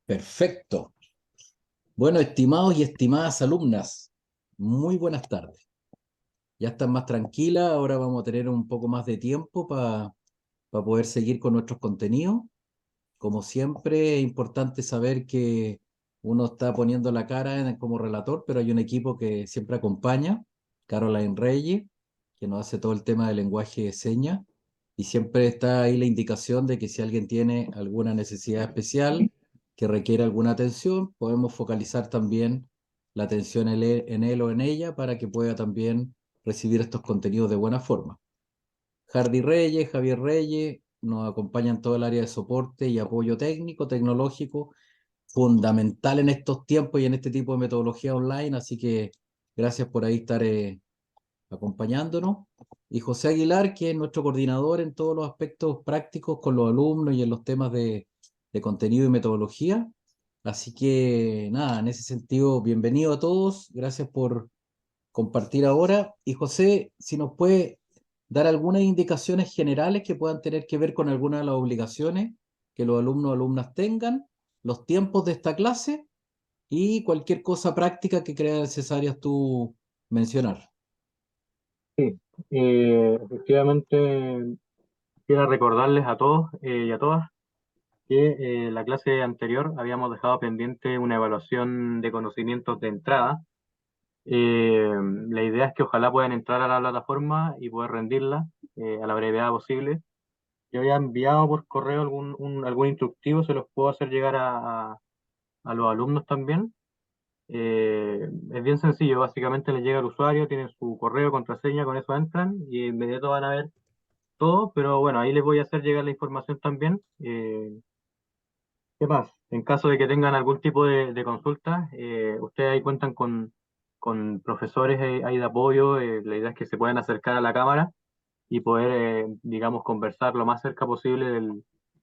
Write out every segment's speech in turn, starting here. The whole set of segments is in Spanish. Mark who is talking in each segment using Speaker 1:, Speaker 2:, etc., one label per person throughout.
Speaker 1: Perfecto. Bueno, estimados y estimadas alumnas, muy buenas tardes. Ya están más tranquilas, ahora vamos a tener un poco más de tiempo para poder seguir con nuestros contenidos. Como siempre, es importante saber que uno está poniendo la cara como relator, pero hay un equipo que siempre acompaña, Caroline Reyes, que nos hace todo el tema del lenguaje de señas, y siempre está ahí la indicación de que si alguien tiene alguna necesidad especial que requiere alguna atención, podemos focalizar también la atención en él o en ella para que pueda también recibir estos contenidos de buena forma. Hardy Reyes, Javier Reyes, nos acompañan todo el área de soporte y apoyo técnico, tecnológico, fundamental en estos tiempos y en este tipo de metodología online, así que gracias por ahí estar acompañándonos. Y José Aguilar, que es nuestro coordinador en todos los aspectos prácticos con los alumnos y en los temas de contenido y metodología. Así que nada, en ese sentido, bienvenido a todos, gracias por compartir ahora. Y José, si nos puede dar algunas indicaciones generales que puedan tener que ver con algunas de las obligaciones que los alumnos o alumnas tengan, los tiempos de esta clase y cualquier cosa práctica que creas necesarias tú mencionar.
Speaker 2: Sí, efectivamente, quiero recordarles a todos y a todas que la clase anterior habíamos dejado pendiente una evaluación de conocimientos de entrada. La idea es que ojalá puedan entrar a la plataforma y poder rendirla a la brevedad posible. Yo había enviado por correo algún instructivo, se los puedo hacer llegar a los alumnos también. Es bien sencillo, básicamente les llega al usuario, tienen su correo, contraseña, con eso entran y de inmediato van a ver todo, pero bueno, ahí les voy a hacer llegar la información también. ¿Qué más? En caso de que tengan algún tipo de consulta, ustedes ahí cuentan con profesores ahí de apoyo. La idea es que se puedan acercar a la cámara y poder, digamos, conversar lo más cerca posible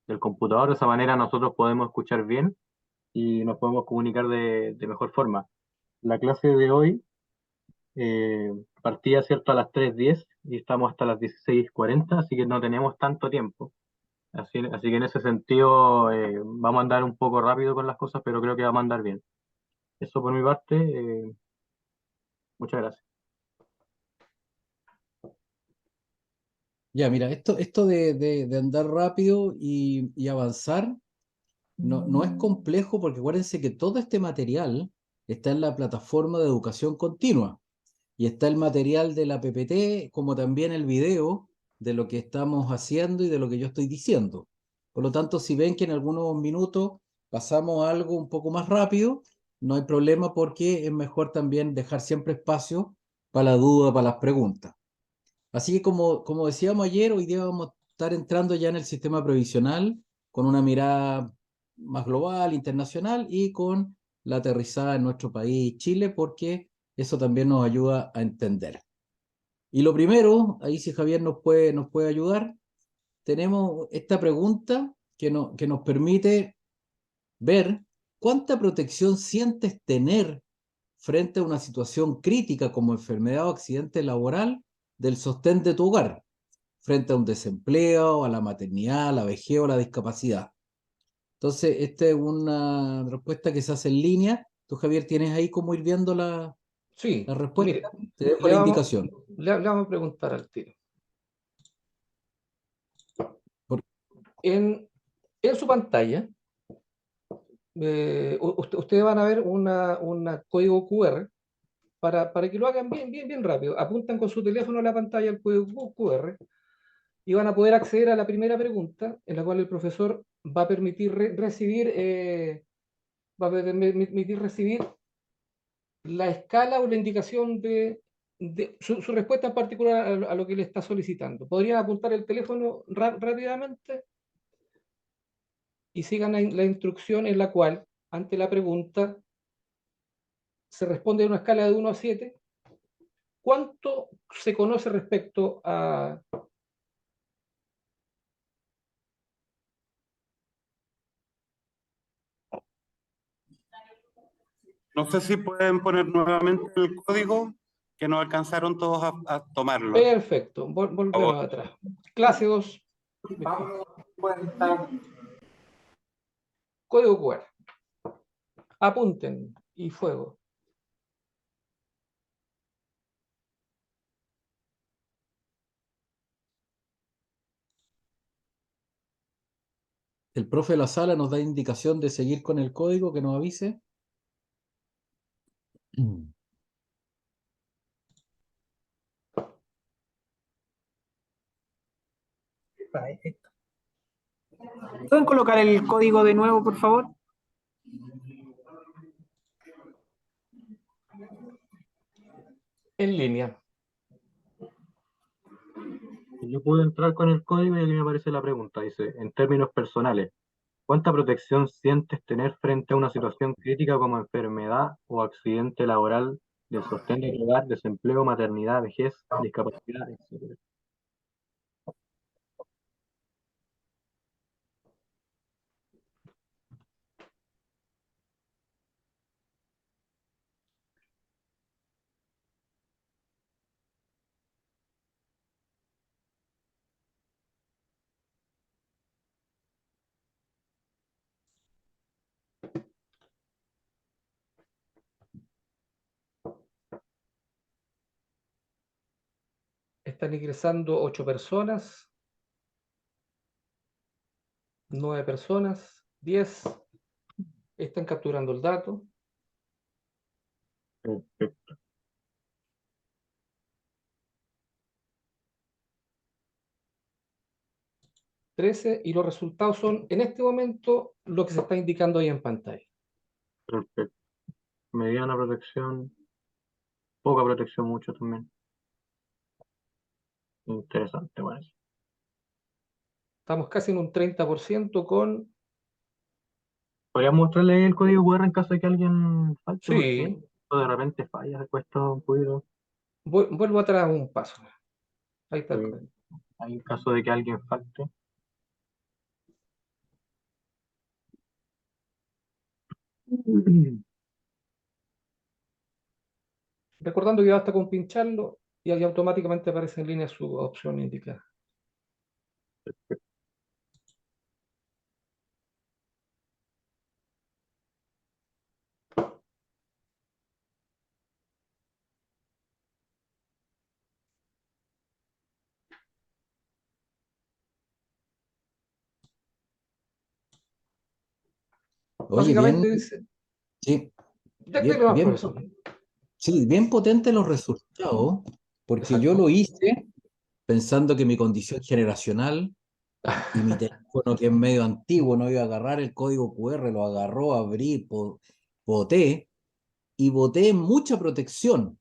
Speaker 2: del computador. De esa manera nosotros podemos escuchar bien y nos podemos comunicar de mejor forma. La clase de hoy partía, ¿cierto?, a las 3:10 y estamos hasta las 16:40, así que no tenemos tanto tiempo. Así que en ese sentido vamos a andar un poco rápido con las cosas, pero creo que vamos a andar bien. Eso por mi parte, muchas gracias.
Speaker 1: Ya, mira, esto de andar rápido y avanzar no es complejo porque acuérdense que todo este material está en la plataforma de educación continua. Y está el material de la PPT, como también el video de lo que estamos haciendo y de lo que yo estoy diciendo. Por lo tanto, si ven que en algunos minutos pasamos algo un poco más rápido, no hay problema porque es mejor también dejar siempre espacio para la duda, para las preguntas. Así que como decíamos ayer, hoy día vamos a estar entrando ya en el sistema previsional con una mirada más global, internacional y con la aterrizada en nuestro país, Chile, porque eso también nos ayuda a entender. Y lo primero, ahí si Javier nos puede ayudar, tenemos esta pregunta que nos permite ver cuánta protección sientes tener frente a una situación crítica como enfermedad o accidente laboral del sostén de tu hogar, frente a un desempleo, a la maternidad, a la vejez o a la discapacidad. Entonces, esta es una respuesta que se hace en línea. Tú, Javier, tienes ahí cómo ir viendo la
Speaker 3: Sí,
Speaker 1: respuesta.
Speaker 3: mire,
Speaker 1: Te dejo
Speaker 3: le
Speaker 1: la
Speaker 3: vamos,
Speaker 1: indicación.
Speaker 3: le vamos a preguntar al tiro.
Speaker 1: Por-
Speaker 3: En su pantalla, ustedes van a ver un código QR para que lo hagan bien rápido. Apuntan con su teléfono a la pantalla el código QR y van a poder acceder a la primera pregunta, en la cual el profesor va a permitir recibir la escala o la indicación de su respuesta en particular a lo que le está solicitando. ¿Podrían apuntar el teléfono rápidamente? Y sigan la instrucción en la cual, ante la pregunta, se responde en una escala de 1 a 7, ¿cuánto se conoce respecto a...
Speaker 4: No sé si pueden poner nuevamente el código, que no alcanzaron todos a tomarlo.
Speaker 3: Perfecto, volvemos atrás. Clase 2,
Speaker 4: Vamos, cuenta.
Speaker 3: código QR. Apunten y fuego.
Speaker 1: El profe de la sala nos da indicación de seguir con el código, que nos avise.
Speaker 5: ¿Pueden colocar el código de nuevo, por favor?
Speaker 3: En línea.
Speaker 2: Yo puedo entrar con el código y aquí me aparece la pregunta. Dice, en términos personales, ¿cuánta protección sientes tener frente a una situación crítica como enfermedad o accidente laboral, del sostén del hogar, desempleo, maternidad, vejez, discapacidad, etcétera?
Speaker 3: Están ingresando 8 personas, 9 personas, 10. Están capturando el dato.
Speaker 2: Perfecto.
Speaker 3: 13 y los resultados son en este momento lo que se está indicando ahí en pantalla.
Speaker 2: Perfecto. Mediana protección, poca protección, mucho también. Interesante, bueno.
Speaker 3: Estamos casi en un 30% con...
Speaker 2: ¿Podrías mostrarle el código QR en caso de que alguien falte? Porque
Speaker 3: Sí,
Speaker 2: esto de repente falla, se cuesta un poquito.
Speaker 3: vuelvo atrás un paso. Ahí está el
Speaker 2: eh,
Speaker 3: código.
Speaker 2: En caso de que alguien falte.
Speaker 3: Recordando que basta con pincharlo y ahí automáticamente aparece en línea su opción indicada.
Speaker 1: Oye, bien,
Speaker 3: Básicamente dice,
Speaker 1: sí,
Speaker 3: déjale más, profesor.
Speaker 1: sí, bien potentes los resultados, porque yo
Speaker 3: Exacto.
Speaker 1: lo hice pensando que mi condición generacional y mi teléfono, que es medio antiguo, no iba a agarrar el código QR, lo agarró, abrí, voté, y voté mucha protección,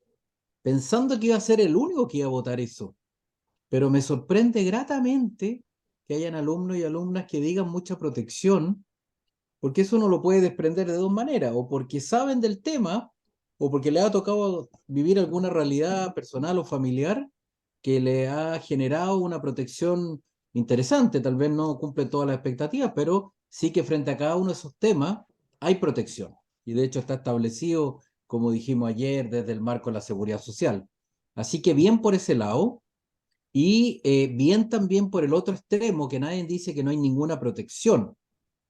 Speaker 1: pensando que iba a ser el único que iba a votar eso. Pero me sorprende gratamente que hayan alumnos y alumnas que digan mucha protección, porque eso uno lo puede desprender de dos maneras, o porque saben del tema, o porque le ha tocado vivir alguna realidad personal o familiar que le ha generado una protección interesante. Tal vez no cumple todas las expectativas, pero sí que frente a cada uno de esos temas hay protección. Y de hecho está establecido, como dijimos ayer, desde el marco de la seguridad social. Así que bien por ese lado. Y bien también por el otro extremo, que nadie dice que no hay ninguna protección,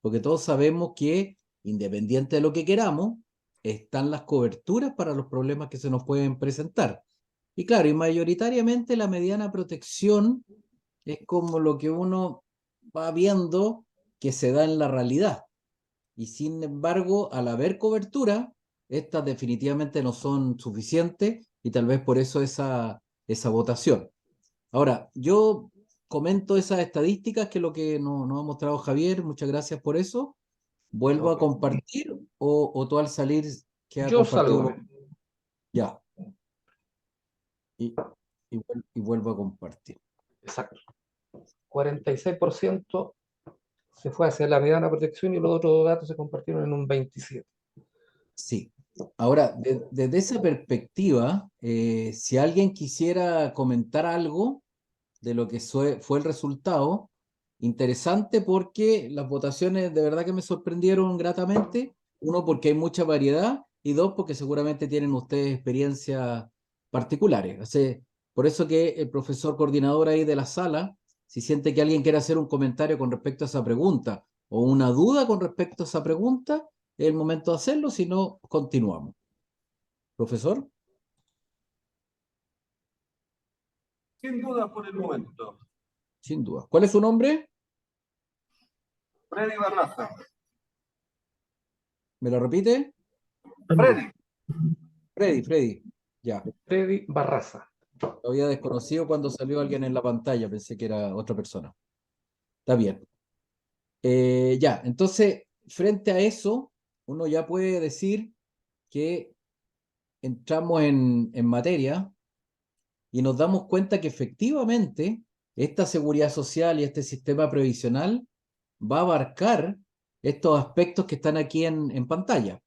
Speaker 1: porque todos sabemos que, independiente de lo que queramos, están las coberturas para los problemas que se nos pueden presentar. Y claro, y mayoritariamente la mediana protección es como lo que uno va viendo que se da en la realidad. Y sin embargo, al haber cobertura, estas definitivamente no son suficientes y tal vez por eso esa votación. Ahora, yo comento esas estadísticas, que es lo que nos ha mostrado Javier. Muchas gracias por eso. ¿Vuelvo a
Speaker 3: Ok.
Speaker 1: compartir o tú al salir que ha
Speaker 3: Yo
Speaker 1: compartido
Speaker 3: salgo.
Speaker 1: ya? Y, y vuelvo a compartir.
Speaker 3: Exacto. 46% se fue hacia la mediana protección y los otros datos se compartieron en un 27%.
Speaker 1: Sí. Ahora, desde esa perspectiva, si alguien quisiera comentar algo de lo que fue el resultado, interesante porque las votaciones de verdad que me sorprendieron gratamente. Uno, porque hay mucha variedad, y dos, porque seguramente tienen ustedes experiencias particulares. O sea, por eso que el profesor coordinador ahí de la sala, si siente que alguien quiere hacer un comentario con respecto a esa pregunta o una duda con respecto a esa pregunta, es el momento de hacerlo, si no, continuamos. Profesor.
Speaker 6: Sin duda por el momento.
Speaker 1: Sin duda. ¿Cuál es su nombre?
Speaker 6: Freddy Barraza.
Speaker 1: ¿Me lo repite?
Speaker 6: Freddy.
Speaker 1: Freddy. Ya.
Speaker 3: Freddy Barraza.
Speaker 1: Lo había desconocido cuando salió alguien en la pantalla. Pensé que era otra persona. Está bien. Ya, entonces, frente a eso, uno ya puede decir que entramos en materia y nos damos cuenta que efectivamente esta seguridad social y este sistema previsional va a abarcar estos aspectos que están aquí en pantalla.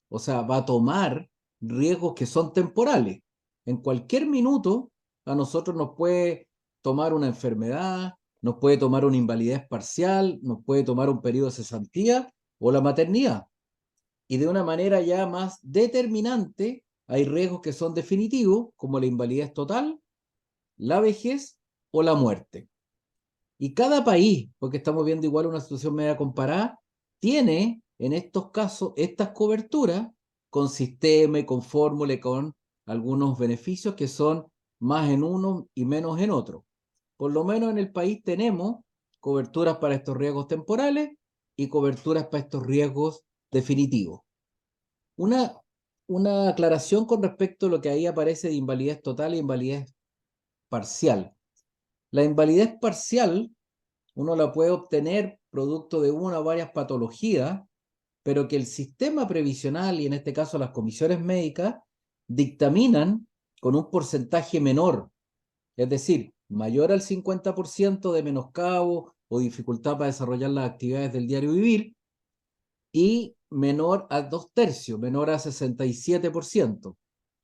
Speaker 1: O sea, va a tomar riesgos que son temporales. En cualquier minuto a nosotros nos puede tomar una enfermedad, nos puede tomar una invalidez parcial, nos puede tomar un periodo de cesantía o la maternidad. Y de una manera ya más determinante, hay riesgos que son definitivos, como la invalidez total, la vejez o la muerte. Y cada país, porque estamos viendo igual una situación media comparada, tiene en estos casos estas coberturas con sistema y con fórmula y con algunos beneficios que son más en uno y menos en otro. Por lo menos en el país tenemos coberturas para estos riesgos temporales y coberturas para estos riesgos definitivos. Una aclaración con respecto a lo que ahí aparece de invalidez total e invalidez parcial. La invalidez parcial uno la puede obtener producto de una o varias patologías, pero que el sistema previsional, y en este caso las comisiones médicas, dictaminan con un porcentaje menor, es decir, mayor al 50% de menoscabo o dificultad para desarrollar las actividades del diario vivir, y menor a 2/3, menor a 67%.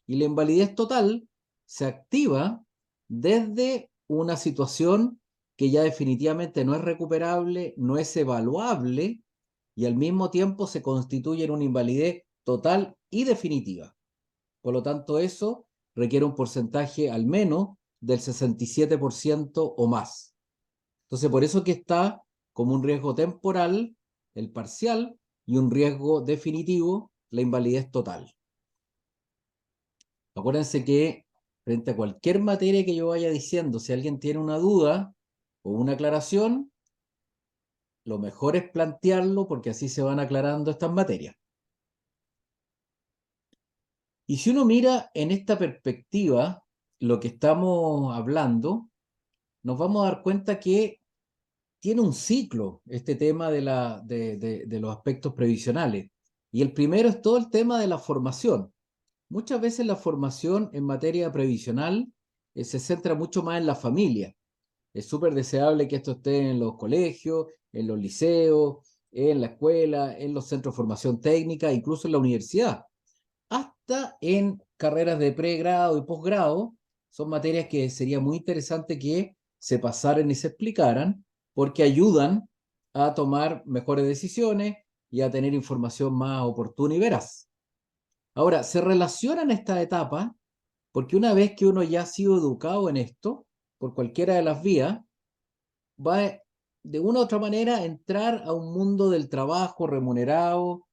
Speaker 1: Y la invalidez total se activa desde una situación que ya definitivamente no es recuperable, no es evaluable y al mismo tiempo se constituye en una invalidez total y definitiva. Por lo tanto, eso requiere un porcentaje al menos del 67% o más. Entonces, por eso que está como un riesgo temporal, el parcial, y un riesgo definitivo, la invalidez total. Acuérdense que frente a cualquier materia que yo vaya diciendo, si alguien tiene una duda o una aclaración, lo mejor es plantearlo porque así se van aclarando estas materias. Y si uno mira en esta perspectiva lo que estamos hablando, nos vamos a dar cuenta que tiene un ciclo este tema de los aspectos previsionales. Y el primero es todo el tema de la formación. Muchas veces la formación en materia previsional se centra mucho más en la familia. Es súper deseable que esto esté en los colegios, en los liceos, en la escuela, en los centros de formación técnica, incluso en la universidad. Hasta en carreras de pregrado y posgrado, son materias que sería muy interesante que se pasaran y se explicaran, porque ayudan a tomar mejores decisiones y a tener información más oportuna y veraz. Ahora, se relacionan estas etapas porque una vez que uno ya ha sido educado en esto, por cualquiera de las vías, va de una u otra manera a entrar a un mundo del trabajo remunerado,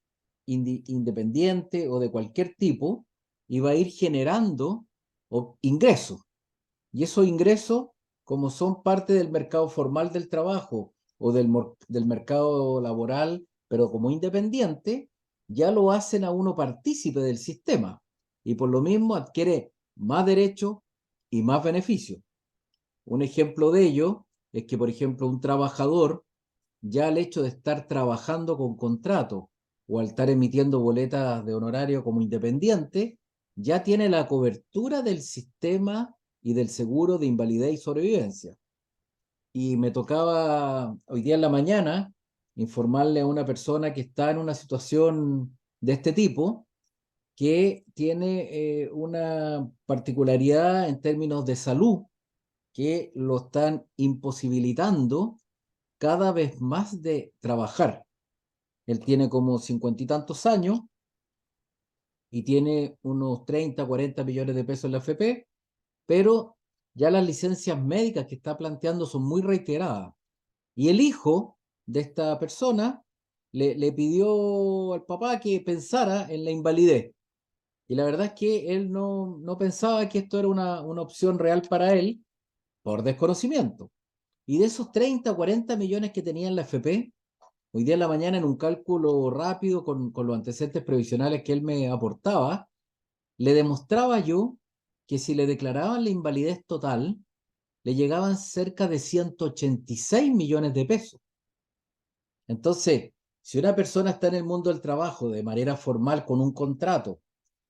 Speaker 1: independiente o de cualquier tipo, y va a ir generando ingresos. Y esos ingresos, como son parte del mercado formal del trabajo o del mercado laboral, pero como independiente, ya lo hacen a uno partícipe del sistema y por lo mismo adquiere más derechos y más beneficios. Un ejemplo de ello es que, por ejemplo, un trabajador, ya al hecho de estar trabajando con contrato o al estar emitiendo boletas de honorario como independiente, ya tiene la cobertura del sistema y del seguro de invalidez y sobrevivencia. Y me tocaba hoy día en la mañana informarle a una persona que está en una situación de este tipo, que tiene una particularidad en términos de salud, que lo están imposibilitando cada vez más de trabajar. Él tiene como 50 y tantos años y tiene unos 30, 40 millones de pesos en la AFP, pero ya las licencias médicas que está planteando son muy reiteradas. Y el hijo de esta persona le pidió al papá que pensara en la invalidez. Y la verdad es que él no pensaba que esto era una opción real para él por desconocimiento. Y de esos 30 o 40 millones que tenía en la FP, hoy día en la mañana en un cálculo rápido con los antecedentes previsionales que él me aportaba, le demostraba yo que si le declaraban la invalidez total, le llegaban cerca de 186 millones de pesos. Entonces, si una persona está en el mundo del trabajo de manera formal con un contrato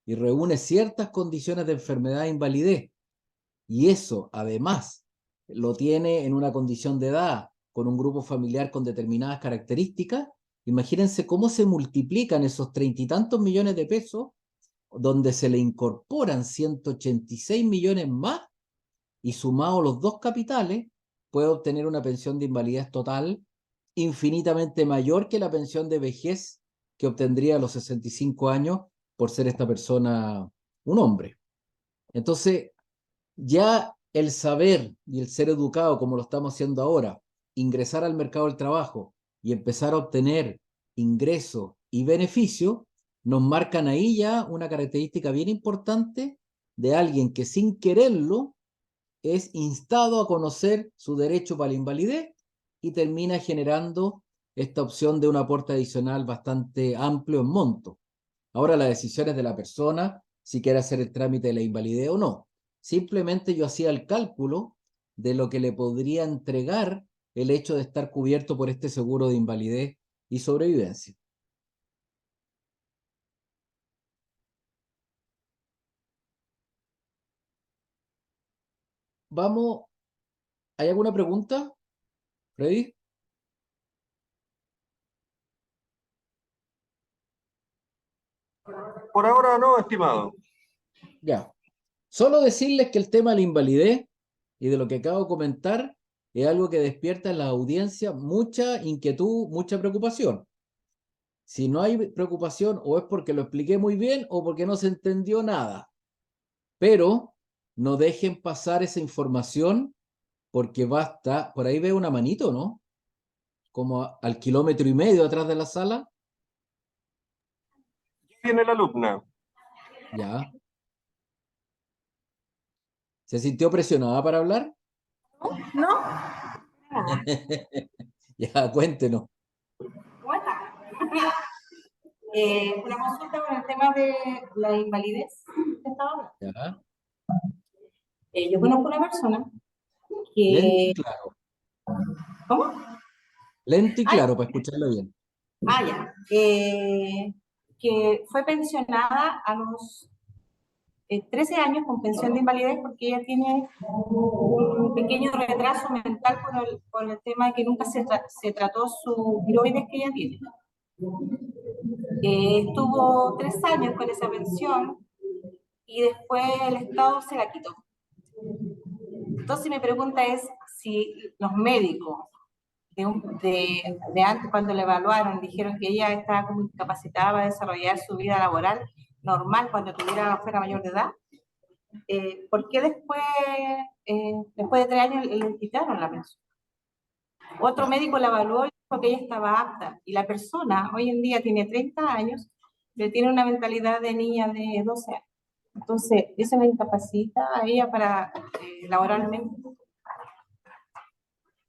Speaker 1: y reúne ciertas condiciones de enfermedad e invalidez, y eso además lo tiene en una condición de edad, con un grupo familiar con determinadas características, imagínense cómo se multiplican esos 30 y tantos millones de pesos, donde se le incorporan 186 millones más, y sumados los dos capitales, puede obtener una pensión de invalidez total infinitamente mayor que la pensión de vejez que obtendría a los 65 años por ser esta persona un hombre. Entonces, ya el saber y el ser educado como lo estamos haciendo ahora, ingresar al mercado del trabajo y empezar a obtener ingresos y beneficios, nos marcan ahí ya una característica bien importante de alguien que sin quererlo es instado a conocer su derecho para la invalidez y termina generando esta opción de un aporte adicional bastante amplio en monto. Ahora la decisión es de la persona si quiere hacer el trámite de la invalidez o no. Simplemente yo hacía el cálculo de lo que le podría entregar el hecho de estar cubierto por este seguro de invalidez y sobrevivencia. Vamos, ¿hay alguna pregunta, Freddy?
Speaker 6: Por ahora no, estimado.
Speaker 1: Ya. Solo decirles que el tema de la invalidez y de lo que acabo de comentar es algo que despierta en la audiencia mucha inquietud, mucha preocupación. Si no hay preocupación, o es porque lo expliqué muy bien o porque no se entendió nada. Pero no dejen pasar esa información porque basta. Por ahí veo una manito, ¿no? Como al 1,5 kilómetros atrás de la sala.
Speaker 6: Viene la alumna.
Speaker 1: Ya. ¿Se sintió presionada para hablar?
Speaker 7: No,
Speaker 1: Ya, cuéntenos.
Speaker 7: ¿cómo está? Una consulta con el tema de la invalidez que estaba hablando.
Speaker 1: Ya.
Speaker 7: Yo conozco una persona
Speaker 1: Lento y
Speaker 7: que...
Speaker 1: claro.
Speaker 7: ¿Cómo?
Speaker 1: Lento y
Speaker 7: Ah,
Speaker 1: claro, para escucharlo bien.
Speaker 7: ya. Que fue pensionada a los 13 años con pensión de invalidez porque ella tiene un pequeño retraso mental por el tema de que nunca se trató su tiroides que ella tiene. Estuvo 3 años con esa pensión y después el Estado se la quitó. Entonces mi pregunta es si los médicos de antes, cuando la evaluaron, dijeron que ella estaba como incapacitada para desarrollar su vida laboral normal cuando fuera mayor de edad, ¿por qué después de 3 años le quitaron la pensión? Otro médico la evaluó y dijo que ella estaba apta, y la persona hoy en día tiene 30 años, pero tiene una mentalidad de niña de 12 años. Entonces, eso la incapacita a ella para laboralmente.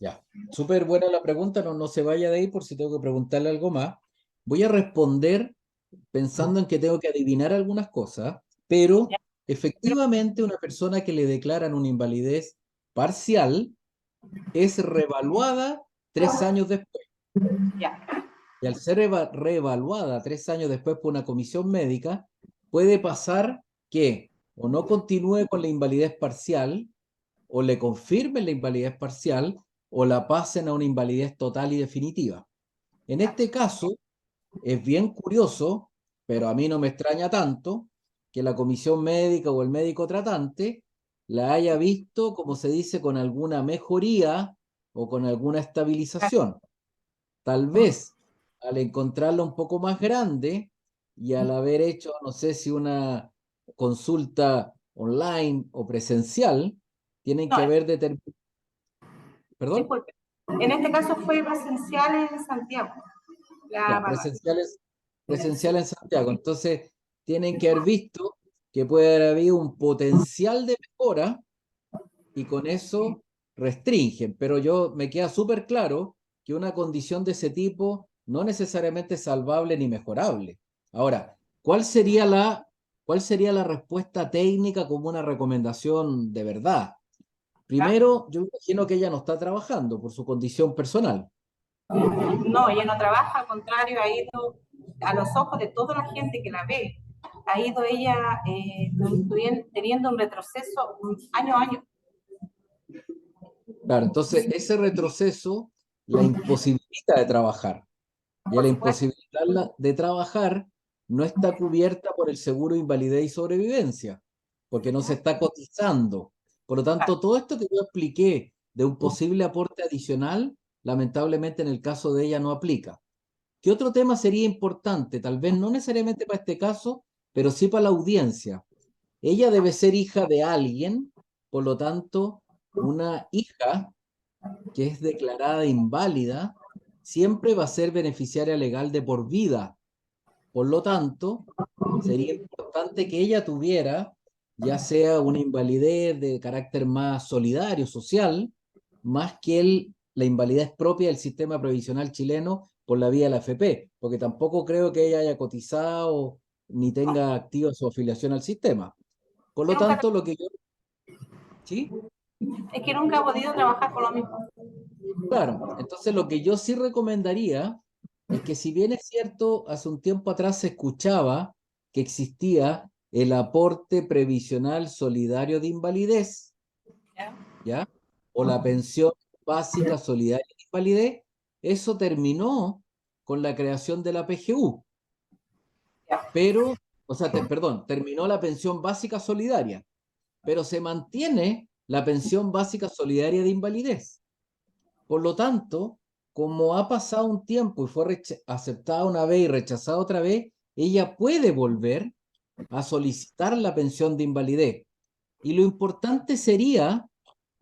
Speaker 1: Ya, súper buena la pregunta, no se vaya de ahí por si tengo que preguntarle algo más. Voy a responder pensando en que tengo que adivinar algunas cosas, pero efectivamente una persona que le declaran una invalidez parcial es reevaluada 3 años después.
Speaker 7: Ya.
Speaker 1: Y al ser reevaluada 3 años después por una comisión médica, puede pasar que o no continúe con la invalidez parcial, o le confirmen la invalidez parcial, o la pasen a una invalidez total y definitiva. En este caso, es bien curioso, pero a mí no me extraña tanto, que la comisión médica o el médico tratante la haya visto, como se dice, con alguna mejoría o con alguna estabilización. Tal vez al encontrarla un poco más grande y al haber hecho, no sé si una consulta online o presencial, tienen que
Speaker 7: No,
Speaker 1: haber determinado. ¿Perdón?
Speaker 7: disculpe. En este caso fue presencial en Santiago.
Speaker 1: Ya, presencial en Santiago. Entonces, tienen que haber visto que puede haber habido un potencial de mejora y con eso restringen. Pero me queda súper claro que una condición de ese tipo no necesariamente es salvable ni mejorable. Ahora, cuál sería la respuesta técnica como una recomendación de verdad? Primero, yo me imagino que ella no está trabajando por su condición personal.
Speaker 7: No, ella no trabaja, al contrario, ha ido a los ojos de toda la gente que la ve, ha ido ella teniendo un retroceso año a año.
Speaker 1: Claro, entonces ese retroceso la imposibilita de trabajar. Y a
Speaker 7: Por
Speaker 1: la
Speaker 7: supuesto.
Speaker 1: imposibilitarla de trabajar no está cubierta por el seguro de invalidez y sobrevivencia, porque no se está cotizando. Por lo tanto, todo esto que yo expliqué de un posible aporte adicional, lamentablemente en el caso de ella no aplica. ¿Qué otro tema sería importante? Tal vez no necesariamente para este caso, pero sí para la audiencia. Ella debe ser hija de alguien, por lo tanto, una hija que es declarada inválida siempre va a ser beneficiaria legal de por vida. Por lo tanto, sería importante que ella tuviera ya sea una invalidez de carácter más solidario, social, más que la invalidez propia del sistema previsional chileno por la vía de la AFP, porque tampoco creo que ella haya cotizado ni tenga activa su afiliación al sistema. Por lo tanto, lo que yo... ¿Sí?
Speaker 7: Es que nunca ha podido trabajar por lo mismo.
Speaker 1: Claro, entonces lo que yo sí recomendaría es que si bien es cierto, hace un tiempo atrás se escuchaba que existía el aporte previsional solidario de invalidez, ¿ya? O la pensión básica solidaria de invalidez, eso terminó con la creación de la PGU, pero, o sea, perdón, terminó la pensión básica solidaria, pero se mantiene la pensión básica solidaria de invalidez. Por lo tanto, como ha pasado un tiempo y fue aceptada una vez y rechazada otra vez, ella puede volver a solicitar la pensión de invalidez. Y lo importante sería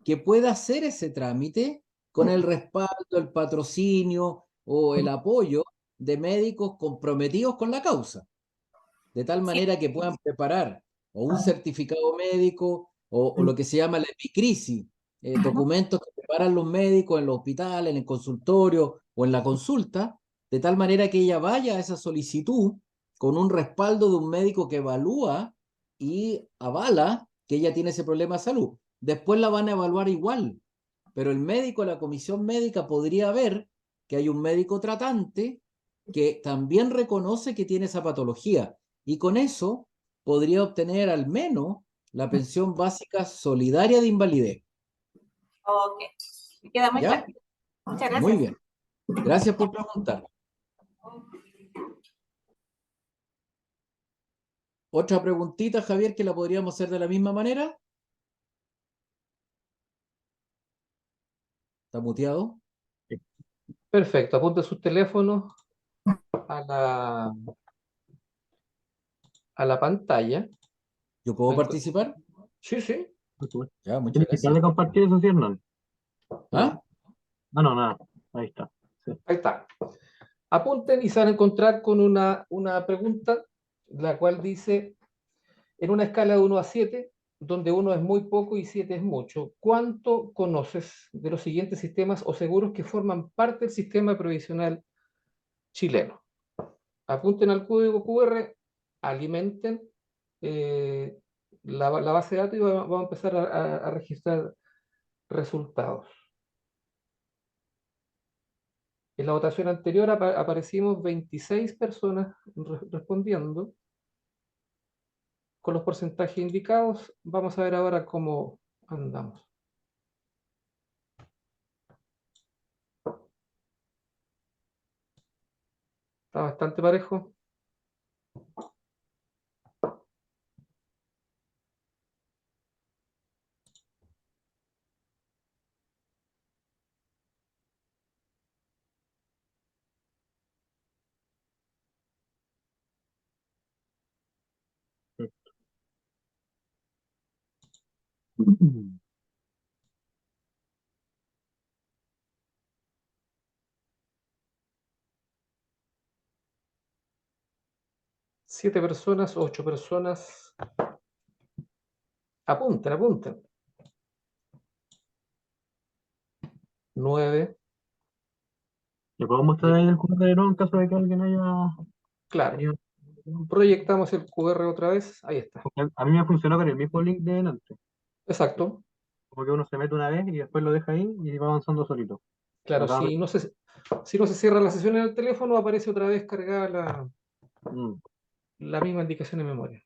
Speaker 1: que pueda hacer ese trámite con el respaldo, el patrocinio o el apoyo de médicos comprometidos con la causa, de tal
Speaker 7: Sí,
Speaker 1: manera que puedan preparar o un certificado médico o lo que se llama la epicrisis, documentos que preparan los médicos en los hospitales, en el consultorio o en la consulta, de tal manera que ella vaya a esa solicitud con un respaldo de un médico que evalúa y avala que ella tiene ese problema de salud. Después la van a evaluar igual, pero el médico, la comisión médica podría ver que hay un médico tratante que también reconoce que tiene esa patología y con eso podría obtener al menos la pensión básica solidaria de invalidez.
Speaker 7: ok. Me queda muy
Speaker 1: ¿Ya?
Speaker 7: claro. Muchas
Speaker 1: Muy
Speaker 7: gracias.
Speaker 1: bien. Gracias por preguntar. Otra preguntita, Javier, que la podríamos hacer de la misma manera. ¿Está muteado?
Speaker 3: Perfecto, apunte sus teléfonos a la, a la pantalla.
Speaker 1: ¿Yo puedo participar?
Speaker 3: Sí, sí.
Speaker 1: Ya, muchas
Speaker 2: ¿Tienes que dejar
Speaker 1: gracias.
Speaker 2: de compartir eso, sí, Hernán?
Speaker 1: ¿Ah?
Speaker 2: No, no, nada. Ahí está. Sí.
Speaker 3: Ahí está. Apunten y se van a encontrar con una pregunta, la cual dice, en una escala de 1 a 7, donde 1 es muy poco y 7 es mucho, ¿cuánto conoces de los siguientes sistemas o seguros que forman parte del sistema previsional chileno? Apunten al código QR, alimenten eh, la base de datos y vamos a empezar a registrar resultados. En la votación anterior aparecimos 26 personas respondiendo. Con los porcentajes indicados, vamos a ver ahora cómo andamos. Está bastante parejo. 7 personas, 8 personas. Apunten, apunten. 9,
Speaker 2: ¿Le puedo mostrar ahí el QR de nuevo en caso de que alguien haya
Speaker 3: claro.
Speaker 2: tenido?
Speaker 3: Proyectamos el QR otra vez. Ahí está.
Speaker 2: Porque a mí me funcionó con el mismo link de delante.
Speaker 3: Exacto.
Speaker 2: Como que uno se mete una vez y después lo deja ahí y va avanzando solito.
Speaker 3: Claro,
Speaker 2: Acá,
Speaker 3: si no se cierra la sesión en el teléfono, aparece otra vez cargada
Speaker 2: mm,
Speaker 3: la misma indicación en memoria.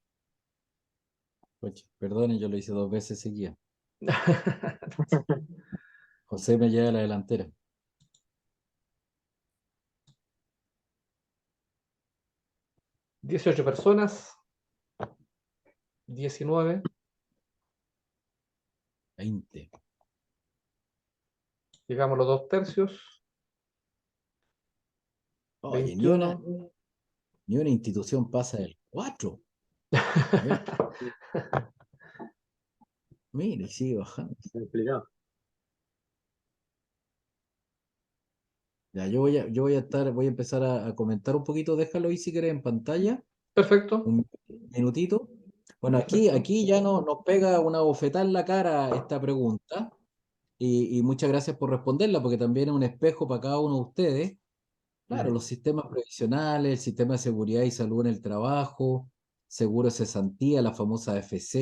Speaker 1: Oye, perdone, yo lo hice 2 veces seguidas. José me lleva a la delantera.
Speaker 3: 18 personas. 19.
Speaker 1: 20.
Speaker 3: Llegamos a los 2/3.
Speaker 1: Oye,
Speaker 3: 21.
Speaker 1: ni una institución pasa del 4. A ver, mire, sigue bajando.
Speaker 2: explicado.
Speaker 1: Ya, voy a empezar a comentar un poquito. Déjalo ahí si quieres en pantalla.
Speaker 3: Perfecto.
Speaker 1: Un minutito. Bueno,
Speaker 3: Perfecto.
Speaker 1: aquí ya nos pega una bofetada en la cara esta pregunta. Y muchas gracias por responderla, porque también es un espejo para cada uno de ustedes. Claro, los sistemas previsionales, el sistema de seguridad y salud en el trabajo, seguro de cesantía, la famosa AFC,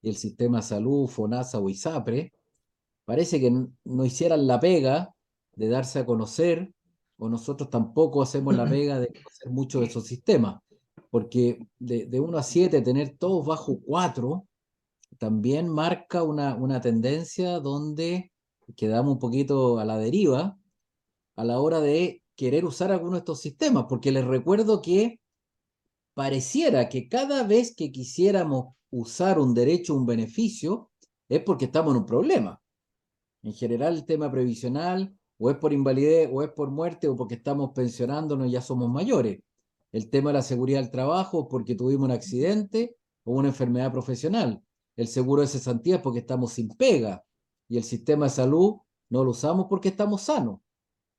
Speaker 1: y el sistema de salud, FONASA o ISAPRE, parece que no hicieran la pega de darse a conocer, o nosotros tampoco hacemos la pega de conocer mucho de esos sistemas, porque de 1 a 7 tener todos bajo 4 también marca una tendencia donde quedamos un poquito a la deriva a la hora de querer usar alguno de estos sistemas, porque les recuerdo que pareciera que cada vez que quisiéramos usar un derecho o un beneficio es porque estamos en un problema. En general, el tema previsional, o es por invalidez, o es por muerte, o porque estamos pensionándonos y ya somos mayores. El tema de la seguridad del trabajo, porque tuvimos un accidente o una enfermedad profesional. El seguro de cesantía es porque estamos sin pega. Y el sistema de salud no lo usamos porque estamos sanos.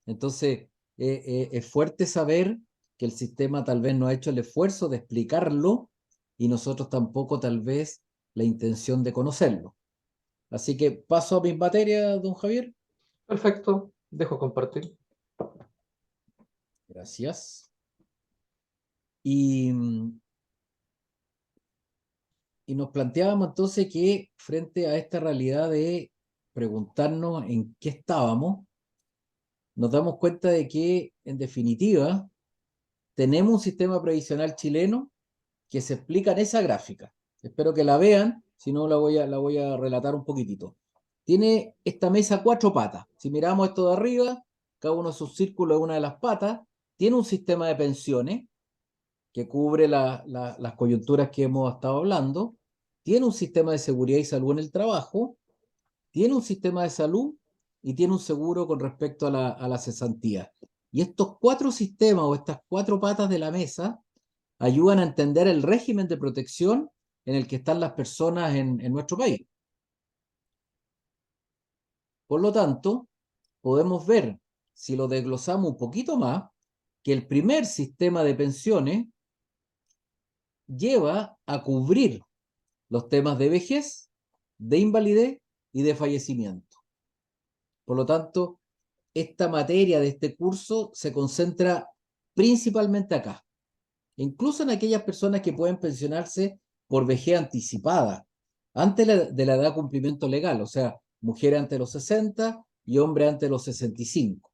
Speaker 1: Entonces, es fuerte saber que el sistema tal vez no ha hecho el esfuerzo de explicarlo y nosotros tampoco tal vez la intención de conocerlo. Así que paso a mis materias, don Javier.
Speaker 3: Perfecto. Dejo compartir.
Speaker 1: Gracias. Y, y nos planteábamos entonces que frente a esta realidad de preguntarnos en qué estábamos, nos damos cuenta de que, en definitiva, tenemos un sistema previsional chileno que se explica en esa gráfica. Espero que la vean, si no la voy a relatar un poquitito. Tiene esta mesa 4 patas. Si miramos esto de arriba, cada uno de sus círculos es una de las patas. Tiene un sistema de pensiones que cubre las coyunturas que hemos estado hablando. Tiene un sistema de seguridad y salud en el trabajo. Tiene un sistema de salud y tiene un seguro con respecto a la cesantía. Y estos 4 sistemas o estas 4 patas de la mesa ayudan a entender el régimen de protección en el que están las personas en nuestro país. Por lo tanto, podemos ver, si lo desglosamos un poquito más, que el primer sistema de pensiones lleva a cubrir los temas de vejez, de invalidez y de fallecimiento. Por lo tanto, esta materia de este curso se concentra principalmente acá, incluso en aquellas personas que pueden pensionarse por vejez anticipada, antes de la edad de cumplimiento legal, o sea, mujeres antes de los 60 y hombres antes de los 65.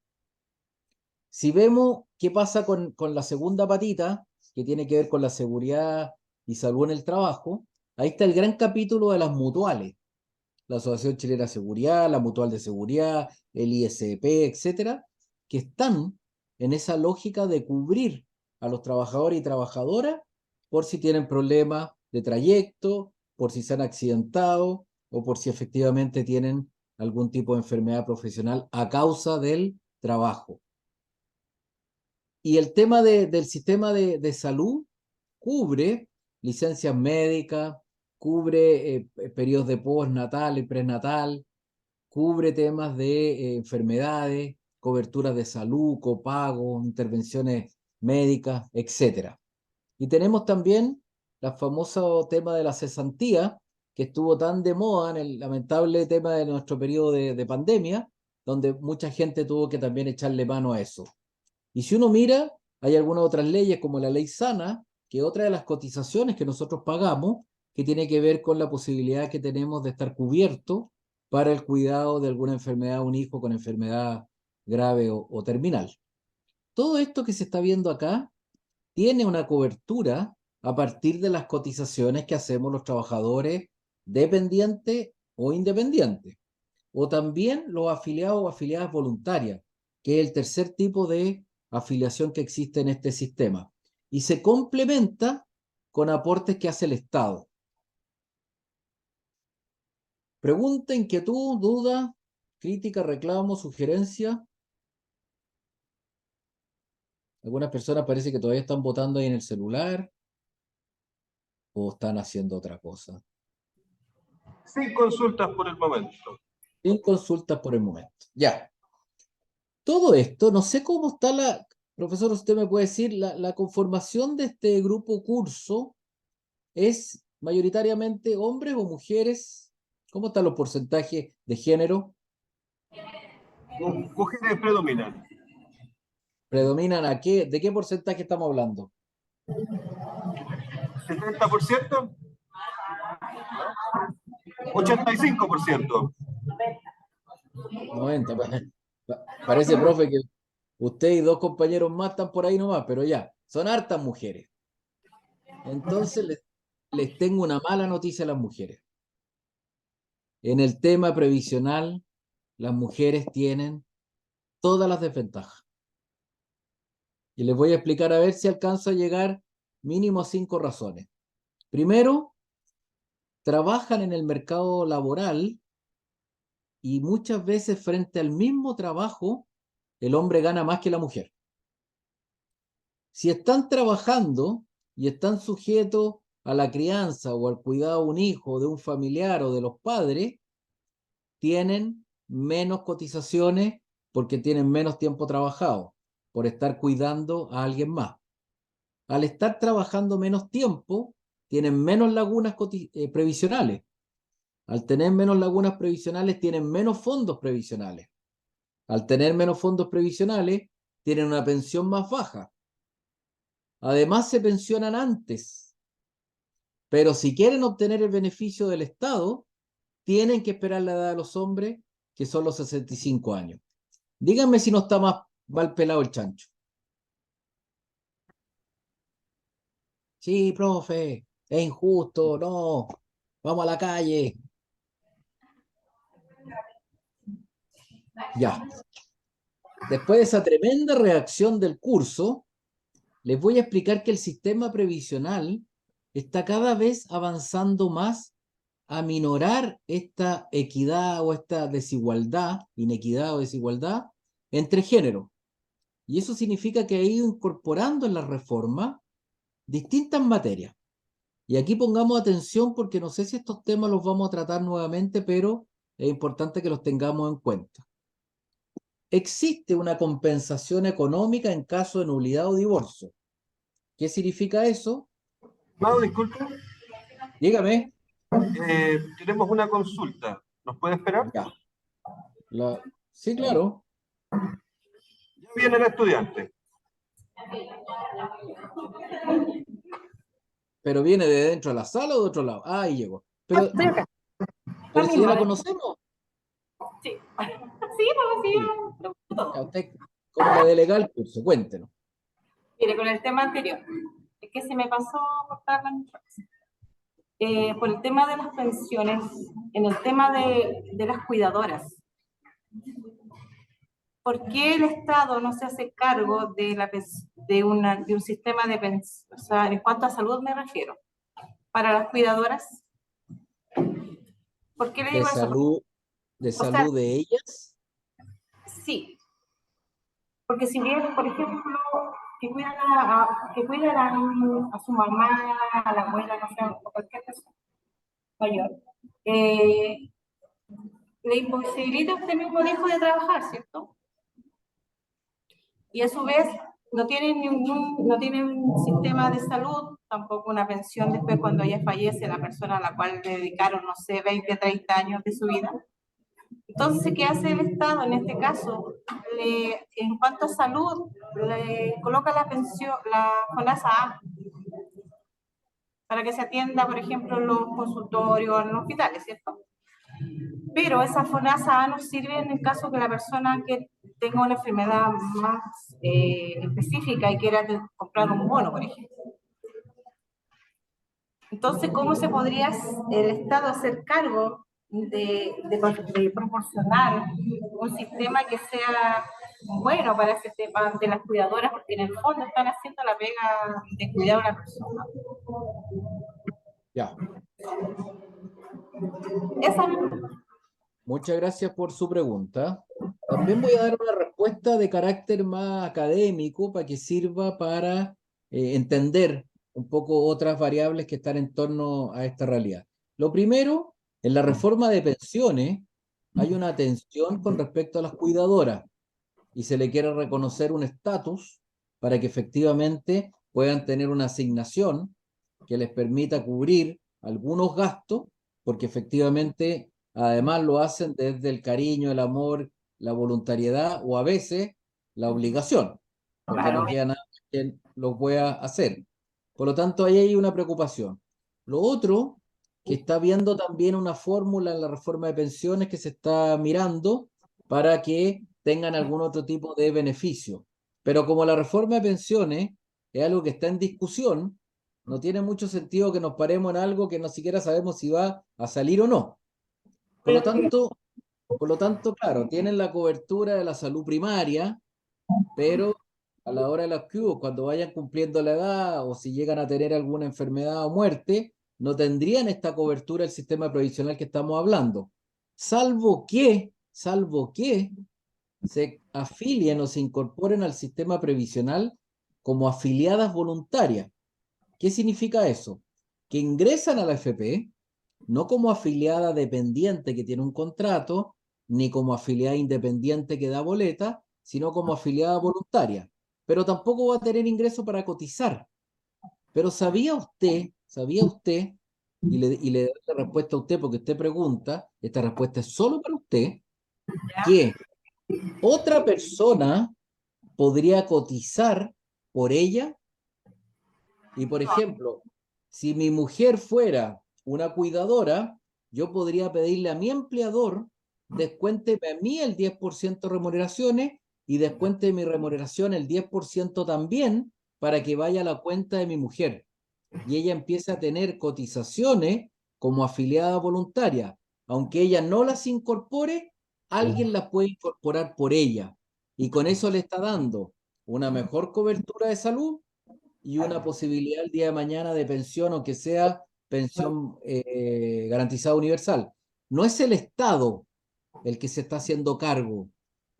Speaker 1: Si vemos qué pasa con la segunda patita, que tiene que ver con la seguridad y salud en el trabajo, ahí está el gran capítulo de las mutuales, la Asociación Chilena de Seguridad, la Mutual de Seguridad, el ISP, etcétera, que están en esa lógica de cubrir a los trabajadores y trabajadoras por si tienen problemas de trayecto, por si se han accidentado o por si efectivamente tienen algún tipo de enfermedad profesional a causa del trabajo. Y el tema del sistema de salud cubre licencias médicas, cubre periodos de postnatal y prenatal, cubre temas de enfermedades, coberturas de salud, copago, intervenciones médicas, etc. Y tenemos también el famoso tema de la cesantía, que estuvo tan de moda en el lamentable tema de nuestro periodo de pandemia, donde mucha gente tuvo que también echarle mano a eso. Y si uno mira, hay algunas otras leyes como la ley Sana, que es otra de las cotizaciones que nosotros pagamos, que tiene que ver con la posibilidad que tenemos de estar cubiertos para el cuidado de alguna enfermedad, un hijo con enfermedad grave o terminal. Todo esto que se está viendo acá tiene una cobertura a partir de las cotizaciones que hacemos los trabajadores dependientes o independientes, o también los afiliados o afiliadas voluntarias, que es el tercer tipo de afiliación que existe en este sistema, y se complementa con aportes que hace el Estado. Pregunta, inquietud, duda, crítica, reclamo, sugerencia. Algunas personas parece que todavía están votando ahí en el celular o están haciendo otra cosa.
Speaker 6: Sin consultas por el momento.
Speaker 1: Sin consultas por el momento. Ya. Todo esto, no sé cómo está la, profesor, usted me puede decir, la conformación de este grupo curso es mayoritariamente hombres o mujeres. ¿Cómo están los porcentajes de género?
Speaker 6: Mujeres predominan.
Speaker 1: ¿Predominan a qué? ¿De qué porcentaje estamos hablando?
Speaker 6: 70%. 85%.
Speaker 1: 90. Parece, profe, que usted y dos compañeros más están por ahí nomás, pero ya, son hartas mujeres. Entonces les tengo una mala noticia a las mujeres. En el tema previsional, las mujeres tienen todas las desventajas. Y les voy a explicar a ver si alcanzo a llegar mínimo a 5 razones. Primero, trabajan en el mercado laboral y muchas veces frente al mismo trabajo, el hombre gana más que la mujer. Si están trabajando y están sujetos a la crianza o al cuidado de un hijo, de un familiar o de los padres, tienen menos cotizaciones porque tienen menos tiempo trabajado por estar cuidando a alguien más. Al estar trabajando menos tiempo, tienen menos lagunas previsionales. Al tener menos lagunas previsionales, tienen menos fondos previsionales. Al tener menos fondos previsionales, tienen una pensión más baja. Además, se pensionan antes. Pero si quieren obtener el beneficio del Estado, tienen que esperar la edad de los hombres, que son los 65 años. Díganme si no está más mal pelado el chancho. Sí, profe, es injusto, no, vamos a la calle. Ya. Después de esa tremenda reacción del curso, les voy a explicar que el sistema previsional está cada vez avanzando más a minorar esta equidad o esta desigualdad, inequidad o desigualdad entre géneros. Y eso significa que ha ido incorporando en la reforma distintas materias. Y aquí pongamos atención porque no sé si estos temas los vamos a tratar nuevamente, pero es importante que los tengamos en cuenta. Existe una compensación económica en caso de nulidad o divorcio. ¿Qué significa eso?
Speaker 6: No, disculpe.
Speaker 1: Dígame.
Speaker 6: Tenemos una consulta. ¿Nos puede esperar?
Speaker 1: Ya. Sí, claro.
Speaker 6: Ya viene el estudiante.
Speaker 1: ¿Pero viene de dentro de la sala o de otro lado? Ah, ahí llegó. Pero,
Speaker 7: Estoy acá.
Speaker 1: pero si ya la
Speaker 7: misma.
Speaker 1: conocemos.
Speaker 7: Sí, sí, pues sí,
Speaker 1: A usted, como la delegada del curso, cuéntenos.
Speaker 7: Mire, con el tema anterior, es que se me pasó cortar la información. Por el tema de las pensiones, en el tema de las cuidadoras, ¿por qué el Estado no se hace cargo de un sistema de pensión? O sea, en cuanto a salud me refiero, para las cuidadoras. ¿Por qué le digo eso?
Speaker 1: ¿De salud de ellas?
Speaker 7: Sí, porque si bien, por ejemplo, que cuidan a su mamá, a la abuela, no sé, a cualquier persona mayor, le imposibilita a usted mismo dejo de trabajar, ¿cierto? Y a su vez no tienen no tienen un sistema de salud, tampoco una pensión después cuando ella fallece, la persona a la cual le dedicaron, no sé, 20, 30 años de su vida. Entonces, ¿qué hace el Estado en este caso? En cuanto a salud, le coloca la pensión, la FONASA A, para que se atienda, por ejemplo, en los consultorios, en los hospitales, ¿cierto? Pero esa FONASA A no sirve en el caso que la persona que tenga una enfermedad más específica y quiera comprar un bono, por ejemplo. Entonces, ¿cómo se podría el Estado hacer cargo de proporcionar un sistema que sea bueno para ese tema de las cuidadoras? Porque en el fondo están haciendo la pega de cuidar a una persona.
Speaker 1: Ya.
Speaker 7: Esa
Speaker 1: Muchas gracias por su pregunta. También voy a dar una respuesta de carácter más académico para que sirva para entender un poco otras variables que están en torno a esta realidad. Lo primero, en la reforma de pensiones hay una atención con respecto a las cuidadoras y se le quiere reconocer un estatus para que efectivamente puedan tener una asignación que les permita cubrir algunos gastos, porque efectivamente además lo hacen desde el cariño, el amor, la voluntariedad o a veces la obligación, porque no queda nada que lo pueda hacer. Por lo tanto, ahí hay una preocupación. Lo otro, que está viendo también una fórmula en la reforma de pensiones que se está mirando para que tengan algún otro tipo de beneficio. Pero como la reforma de pensiones es algo que está en discusión, no tiene mucho sentido que nos paremos en algo que no siquiera sabemos si va a salir o no. Por lo tanto, claro, tienen la cobertura de la salud primaria, pero a la hora de los cubos, cuando vayan cumpliendo la edad o si llegan a tener alguna enfermedad o muerte, no tendrían esta cobertura del sistema previsional que estamos hablando. Salvo que se afilien o se incorporen al sistema previsional como afiliadas voluntarias. ¿Qué significa eso? Que ingresan a la AFP no como afiliada dependiente que tiene un contrato, ni como afiliada independiente que da boleta, sino como afiliada voluntaria. Pero tampoco va a tener ingreso para cotizar. Pero ¿sabía usted, y le doy la respuesta a usted porque usted pregunta, esta respuesta es solo para usted, que otra persona podría cotizar por ella? Y por ejemplo, si mi mujer fuera una cuidadora, yo podría pedirle a mi empleador, descuénteme a mí el 10% de remuneraciones y descuente de mi remuneración el 10% también para que vaya a la cuenta de mi mujer. Y ella empieza a tener cotizaciones como afiliada voluntaria. Aunque ella no las incorpore, alguien las puede incorporar por ella. Y con eso le está dando una mejor cobertura de salud y una posibilidad el día de mañana de pensión, aunque sea pensión garantizada universal. No es el Estado el que se está haciendo cargo,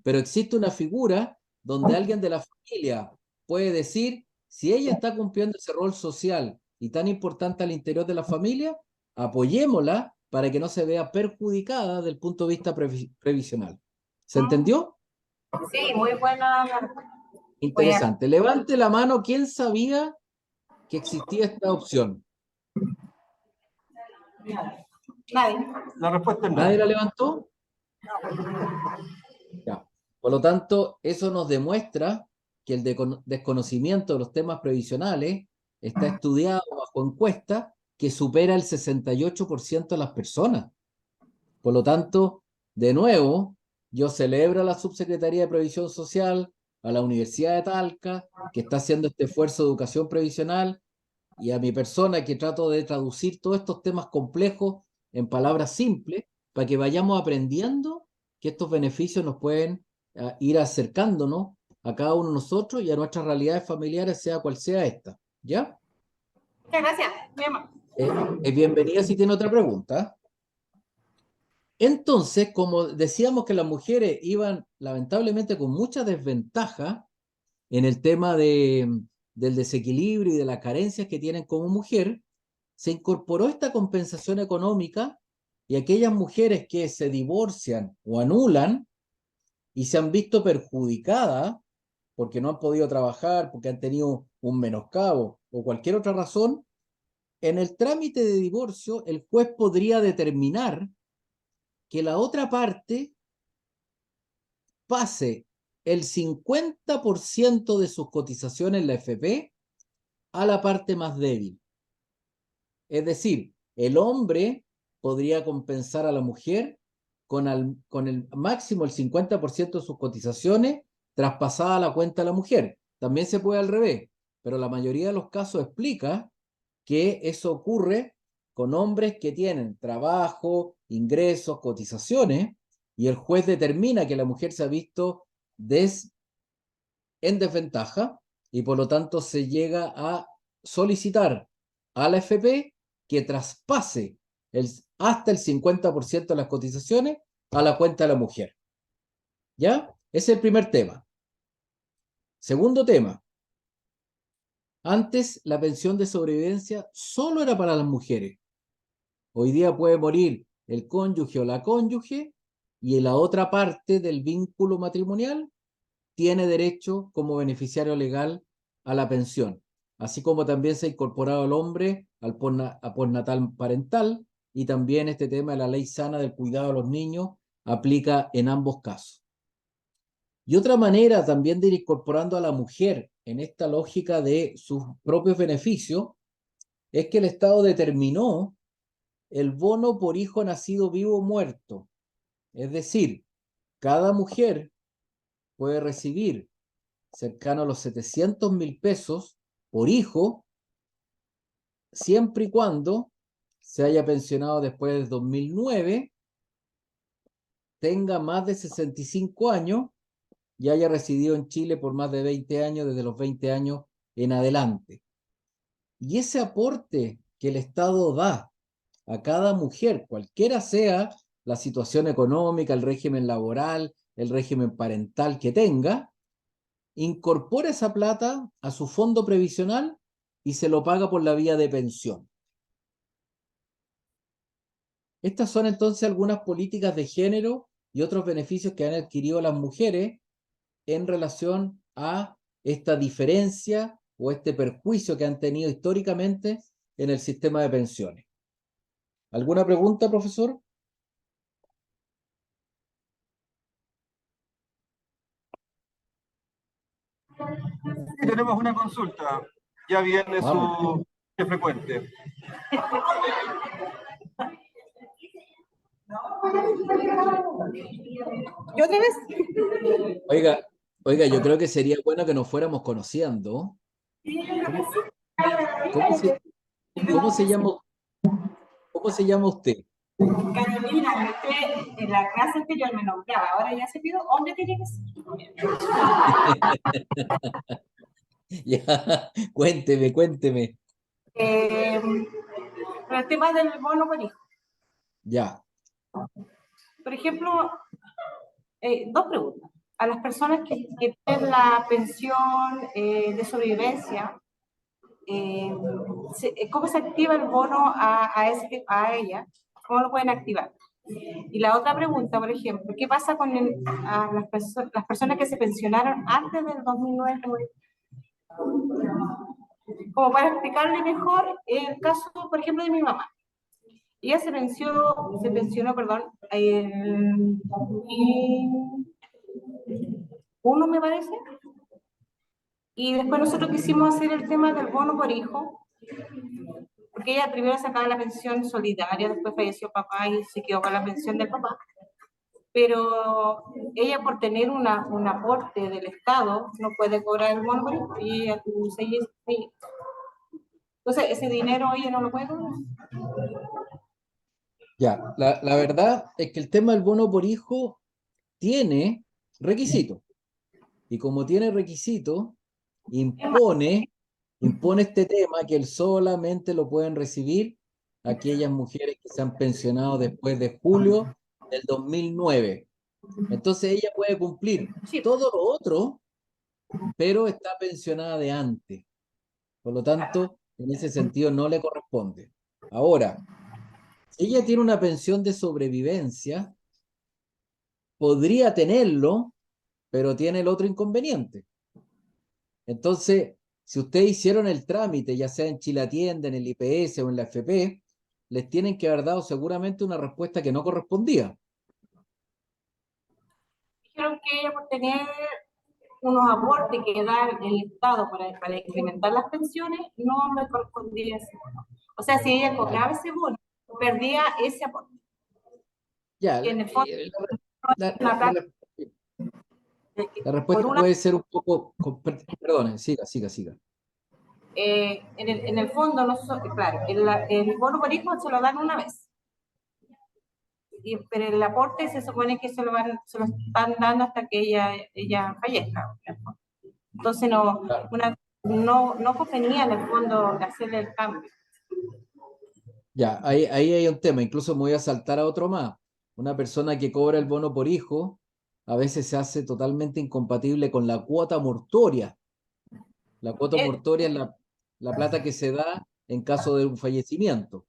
Speaker 1: pero existe una figura donde alguien de la familia puede decir, si ella está cumpliendo ese rol social y tan importante al interior de la familia, apoyémosla para que no se vea perjudicada desde el punto de vista previsional. ¿Se entendió?
Speaker 7: sí, muy buena la respuesta.
Speaker 1: Interesante. Levante la mano, ¿quién sabía que existía esta opción?
Speaker 7: Nadie.
Speaker 6: La respuesta es
Speaker 1: ¿Nadie la
Speaker 6: no.
Speaker 1: levantó? Ya. Por lo tanto, eso nos demuestra que el desconocimiento de los temas previsionales está estudiado bajo encuesta que supera el 68% de las personas. Por lo tanto, de nuevo, yo celebro a la Subsecretaría de Previsión Social, a la Universidad de Talca, que está haciendo este esfuerzo de educación previsional, y a mi persona que trato de traducir todos estos temas complejos en palabras simples para que vayamos aprendiendo que estos beneficios nos pueden ir acercándonos a cada uno de nosotros y a nuestras realidades familiares, sea cual sea esta. ¿Ya?
Speaker 7: Muchas gracias. Muy amable.
Speaker 1: Bienvenida si tiene otra pregunta. Entonces, como decíamos que las mujeres iban lamentablemente con mucha desventaja en el tema del desequilibrio y de las carencias que tienen como mujer, se incorporó esta compensación económica y aquellas mujeres que se divorcian o anulan y se han visto perjudicadas porque no han podido trabajar, porque han tenido un menoscabo o cualquier otra razón, en el trámite de divorcio el juez podría determinar que la otra parte pase el 50% de sus cotizaciones en la FP a la parte más débil. Es decir, el hombre podría compensar a la mujer con el máximo el 50% de sus cotizaciones traspasada a la cuenta de la mujer. También se puede al revés, pero la mayoría de los casos explica que eso ocurre con hombres que tienen trabajo, ingresos, cotizaciones, y el juez determina que la mujer se ha visto en desventaja y por lo tanto se llega a solicitar a la FP que traspase hasta el 50% de las cotizaciones a la cuenta de la mujer. ¿Ya? Ese es el primer tema. Segundo tema. Antes la pensión de sobrevivencia solo era para las mujeres. Hoy día puede morir el cónyuge o la cónyuge y en la otra parte del vínculo matrimonial tiene derecho como beneficiario legal a la pensión, así como también se ha incorporado al hombre a postnatal parental, y también este tema de la ley sana del cuidado de los niños aplica en ambos casos. Y otra manera también de ir incorporando a la mujer en esta lógica de sus propios beneficios es que el Estado determinó el bono por hijo nacido vivo o muerto. Es decir, cada mujer puede recibir cercano a los 700.000 pesos por hijo, siempre y cuando se haya pensionado después del 2009, tenga más de 65 años y haya residido en Chile por más de 20 años, desde los 20 años en adelante. Y ese aporte que el Estado da a cada mujer, cualquiera sea la situación económica, el régimen laboral, el régimen parental que tenga, incorpora esa plata a su fondo previsional y se lo paga por la vía de pensión. Estas son entonces algunas políticas de género y otros beneficios que han adquirido las mujeres en relación a esta diferencia o este perjuicio que han tenido históricamente en el sistema de pensiones. ¿Alguna pregunta, profesor?
Speaker 6: Sí, tenemos una consulta. Ya viene
Speaker 1: Vamos.
Speaker 6: su frecuente.
Speaker 7: ¿Y otra vez?
Speaker 1: Oiga, yo creo que sería bueno que nos fuéramos conociendo. ¿Cómo se, cómo se llama, cómo se llama usted?
Speaker 7: Carolina, usted en la clase anterior me nombraba, ahora ya se pidió, ¿dónde tiene que ser?
Speaker 1: Ya, cuénteme.
Speaker 7: Pero el tema del bono por hijo.
Speaker 1: Ya.
Speaker 7: Por ejemplo, dos preguntas. A las personas que tienen la pensión de sobrevivencia, ¿cómo se activa el bono a ella? ¿Cómo lo pueden activar? Y la otra pregunta, por ejemplo, ¿qué pasa con las personas que se pensionaron antes del 2009? Como para explicarle mejor el caso, por ejemplo, de mi mamá. Ella se pensionó, perdón, en 2001, me parece. Y después nosotros quisimos hacer el tema del bono por hijo, porque ella primero sacaba la pensión solidaria, después falleció papá y se quedó con la pensión del papá. Pero ella, por tener un aporte del Estado, no puede cobrar el bono por hijo, y ella tuvo 6 hijos. Entonces, ese dinero ella no lo puede cobrar.
Speaker 1: Ya, la verdad es que el tema del bono por hijo tiene requisitos. Y como tiene requisitos, impone este tema que solamente lo pueden recibir aquellas mujeres que se han pensionado después de julio del 2009. Entonces ella puede cumplir todo lo otro, pero está pensionada de antes. Por lo tanto, en ese sentido no le corresponde. Ahora, si ella tiene una pensión de sobrevivencia, podría tenerlo, pero tiene el otro inconveniente, Entonces, si ustedes hicieron el trámite, ya sea en Chilatienda, en el IPS o en la FP, les tienen que haber dado seguramente una respuesta que no correspondía.
Speaker 7: Dijeron que por tener unos aportes que da el Estado para incrementar las pensiones, no me correspondía ese bono. O sea, si ella cobraba ese bono, perdía ese aporte.
Speaker 1: Ya,
Speaker 7: Que en el fondo,
Speaker 1: la,
Speaker 7: una
Speaker 1: la-
Speaker 7: plata
Speaker 1: la
Speaker 7: por
Speaker 1: respuesta
Speaker 7: una,
Speaker 1: puede ser un poco... Perdone, siga.
Speaker 7: en el fondo, no claro, el bono por hijo se lo dan una vez. Pero el aporte se supone que se lo están dando hasta que ella fallezca. Entonces
Speaker 1: Claro.
Speaker 7: no convenía en el fondo hacerle el cambio.
Speaker 1: Ya, ahí hay un tema. Incluso me voy a saltar a otro más. Una persona que cobra el bono por hijo a veces se hace totalmente incompatible con la cuota mortuoria. La cuota
Speaker 7: Eh,
Speaker 1: mortuoria es la plata que se da en caso de un fallecimiento.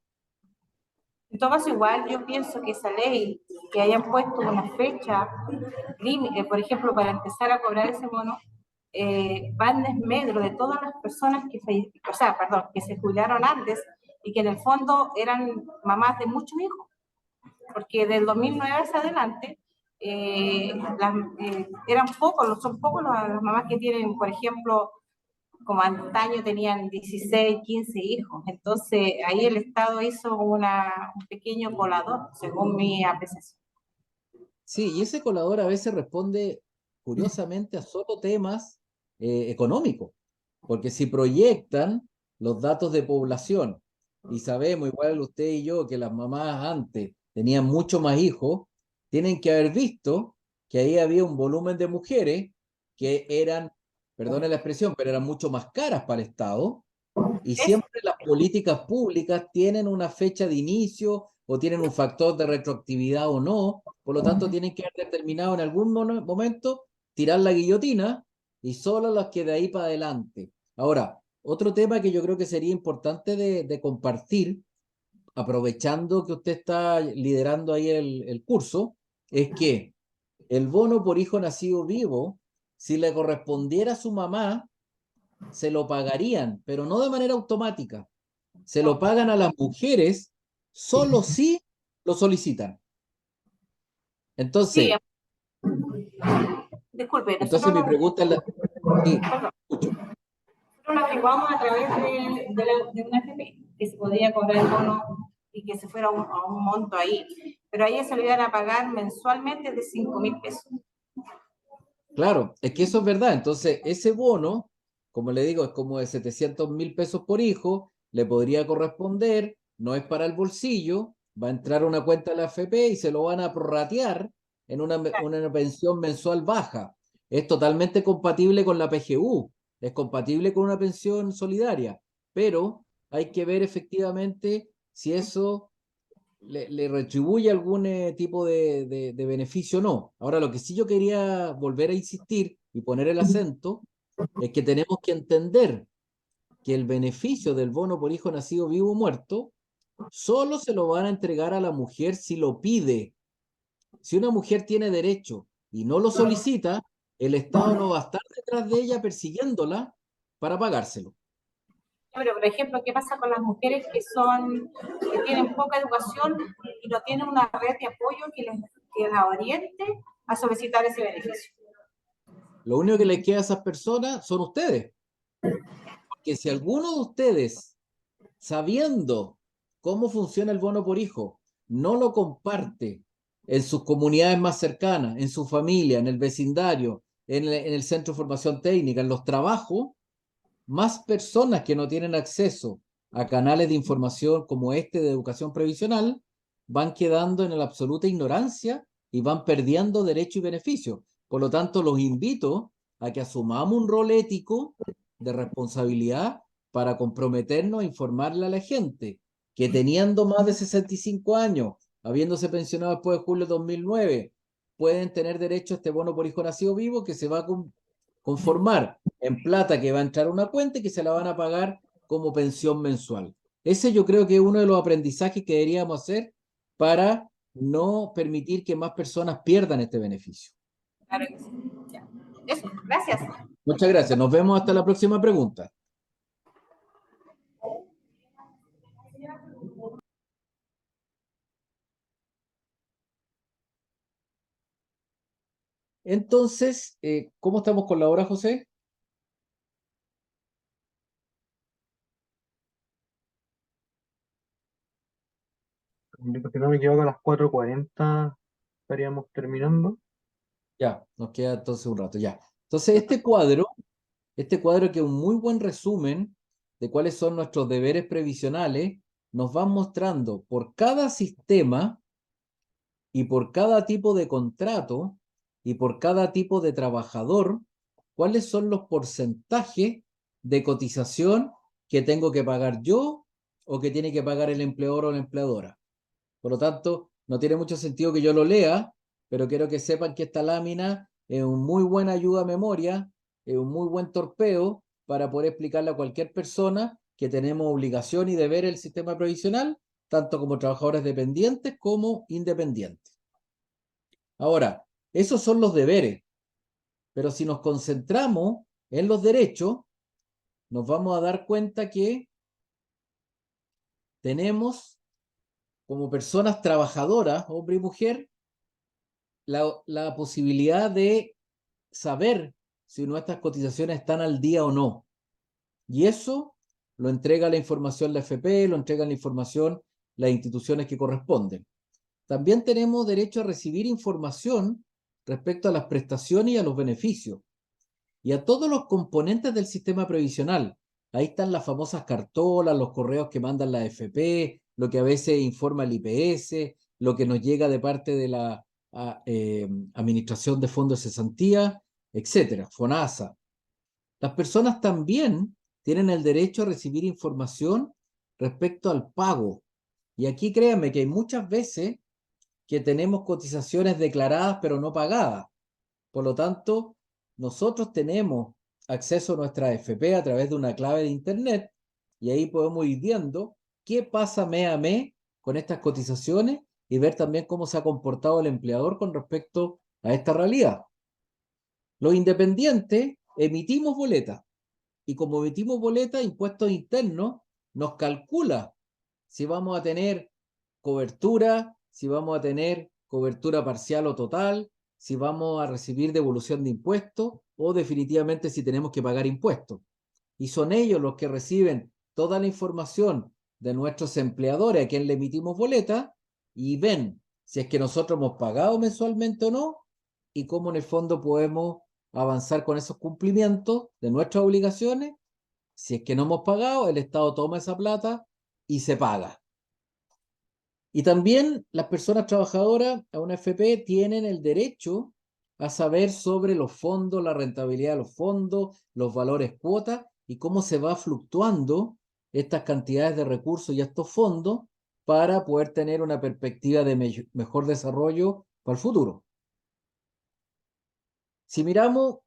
Speaker 7: En todo caso, igual yo pienso que esa ley, que hayan puesto una fecha límite, por ejemplo, para empezar a cobrar ese bono, va en desmedro de todas las personas que se jubilaron antes y que en el fondo eran mamás de muchos hijos, porque del 2009 hacia adelante son pocos las mamás que tienen, por ejemplo, como antaño tenían 16, 15 hijos. Entonces, ahí el Estado hizo un pequeño colador, según mi apreciación.
Speaker 1: Sí, y ese colador a veces responde curiosamente a solo temas económicos, porque si proyectan los datos de población y sabemos, igual usted y yo, que las mamás antes tenían mucho más hijos, tienen que haber visto que ahí había un volumen de mujeres que eran, perdone la expresión, pero eran mucho más caras para el Estado. Y
Speaker 7: Eso,
Speaker 1: siempre las políticas públicas tienen una fecha de inicio o tienen un factor de retroactividad o no. Por lo tanto, tienen que haber determinado en algún momento tirar la guillotina y solo los que de ahí para adelante. Ahora, otro tema que yo creo que sería importante de compartir, aprovechando que usted está liderando ahí el curso, es que el bono por hijo nacido vivo, si le correspondiera a su mamá, se lo pagarían, pero no de manera automática. Se lo pagan a las mujeres solo si lo solicitan.
Speaker 7: sí,
Speaker 1: Entonces,
Speaker 7: disculpe,
Speaker 1: mi pregunta es la... Sí,
Speaker 7: perdón,
Speaker 1: escucho.
Speaker 7: nosotros lo averiguamos a través de una FP, que se podía cobrar el bono y que se fuera a un monto ahí. Pero a ella se le iban a pagar mensualmente de 5.000 pesos.
Speaker 1: Claro, es que eso es verdad. Entonces, ese bono, como le digo, es como de 700.000 pesos por hijo, le podría corresponder, no es para el bolsillo, va a entrar a una cuenta de la AFP y se lo van a prorratear en una pensión mensual baja. Es totalmente compatible con la PGU, es compatible con una pensión solidaria, pero hay que ver efectivamente si eso le retribuye algún tipo de beneficio o no. Ahora, lo que sí yo quería volver a insistir y poner el acento es que tenemos que entender que el beneficio del bono por hijo nacido vivo o muerto solo se lo van a entregar a la mujer si lo pide. Si una mujer tiene derecho y no lo solicita, el Estado no va a estar detrás de ella persiguiéndola para pagárselo.
Speaker 7: Pero, por ejemplo, ¿qué pasa con las mujeres que tienen poca educación y no tienen una red de apoyo que las oriente a solicitar ese beneficio?
Speaker 1: Lo único que les queda a esas personas son ustedes. Porque si alguno de ustedes, sabiendo cómo funciona el bono por hijo, no lo comparte en sus comunidades más cercanas, en su familia, en el vecindario, en el centro de formación técnica, en los trabajos, más personas que no tienen acceso a canales de información como este de educación previsional van quedando en la absoluta ignorancia y van perdiendo derecho y beneficio. Por lo tanto, los invito a que asumamos un rol ético de responsabilidad para comprometernos a informarle a la gente que teniendo más de 65 años, habiéndose pensionado después de julio de 2009, pueden tener derecho a este bono por hijo nacido vivo que se va a conformar en plata que va a entrar a una cuenta y que se la van a pagar como pensión mensual. Ese yo creo que es uno de los aprendizajes que deberíamos hacer para no permitir que más personas pierdan este beneficio.
Speaker 7: Claro que sí. Ya. Eso, gracias.
Speaker 1: Muchas gracias. Nos vemos hasta la próxima pregunta. Entonces, ¿cómo estamos con la hora, José?
Speaker 2: Si no me equivoco, a las 4:40 estaríamos terminando.
Speaker 1: Ya, nos queda entonces un rato, ya. Entonces, este cuadro que es un muy buen resumen de cuáles son nuestros deberes previsionales, nos va mostrando por cada sistema y por cada tipo de contrato y por cada tipo de trabajador, cuáles son los porcentajes de cotización que tengo que pagar yo o que tiene que pagar el empleador o la empleadora. Por lo tanto, no tiene mucho sentido que yo lo lea, pero quiero que sepan que esta lámina es una muy buena ayuda a memoria, es un muy buen torpeo para poder explicarle a cualquier persona que tenemos obligación y deber el sistema previsional, tanto como trabajadores dependientes como independientes. Ahora, esos son los deberes, pero si nos concentramos en los derechos, nos vamos a dar cuenta que tenemos como personas trabajadoras, hombre y mujer, la posibilidad de saber si nuestras cotizaciones están al día o no. Y eso lo entrega la información la FP, lo entregan la información las instituciones que corresponden. También tenemos derecho a recibir información respecto a las prestaciones y a los beneficios y a todos los componentes del sistema previsional. Ahí están las famosas cartolas, los correos que mandan la FP, lo que a veces informa el IPS, lo que nos llega de parte de la Administración de Fondos de Cesantía, etcétera, FONASA. Las personas también tienen el derecho a recibir información respecto al pago. Y aquí créanme que hay muchas veces que tenemos cotizaciones declaradas pero no pagadas. Por lo tanto, nosotros tenemos acceso a nuestra AFP a través de una clave de Internet y ahí podemos ir viendo qué pasa mes a mes con estas cotizaciones y ver también cómo se ha comportado el empleador con respecto a esta realidad. Los independientes emitimos boletas y como emitimos boletas, impuestos internos nos calcula si vamos a tener cobertura, si vamos a tener cobertura parcial o total, si vamos a recibir devolución de impuestos o definitivamente si tenemos que pagar impuestos. Y son ellos los que reciben toda la información de nuestros empleadores a quien le emitimos boleta y ven si es que nosotros hemos pagado mensualmente o no y cómo en el fondo podemos avanzar con esos cumplimientos de nuestras obligaciones. Si es que no hemos pagado, el Estado toma esa plata y se paga. Y también las personas trabajadoras a una FP tienen el derecho a saber sobre los fondos, la rentabilidad de los fondos, los valores cuotas y cómo se va fluctuando estas cantidades de recursos y estos fondos para poder tener una perspectiva de mejor desarrollo para el futuro. Si miramos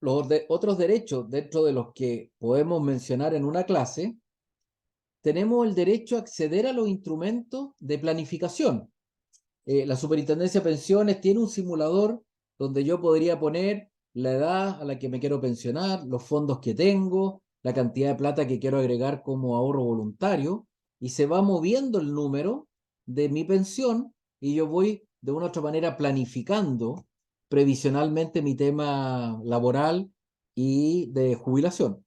Speaker 1: los otros derechos dentro de los que podemos mencionar en una clase, tenemos el derecho a acceder a los instrumentos de planificación. La Superintendencia de Pensiones tiene un simulador donde yo podría poner la edad a la que me quiero pensionar, los fondos que tengo, la cantidad de plata que quiero agregar como ahorro voluntario, y se va moviendo el número de mi pensión y yo voy de una u otra manera planificando previsionalmente mi tema laboral y de jubilación.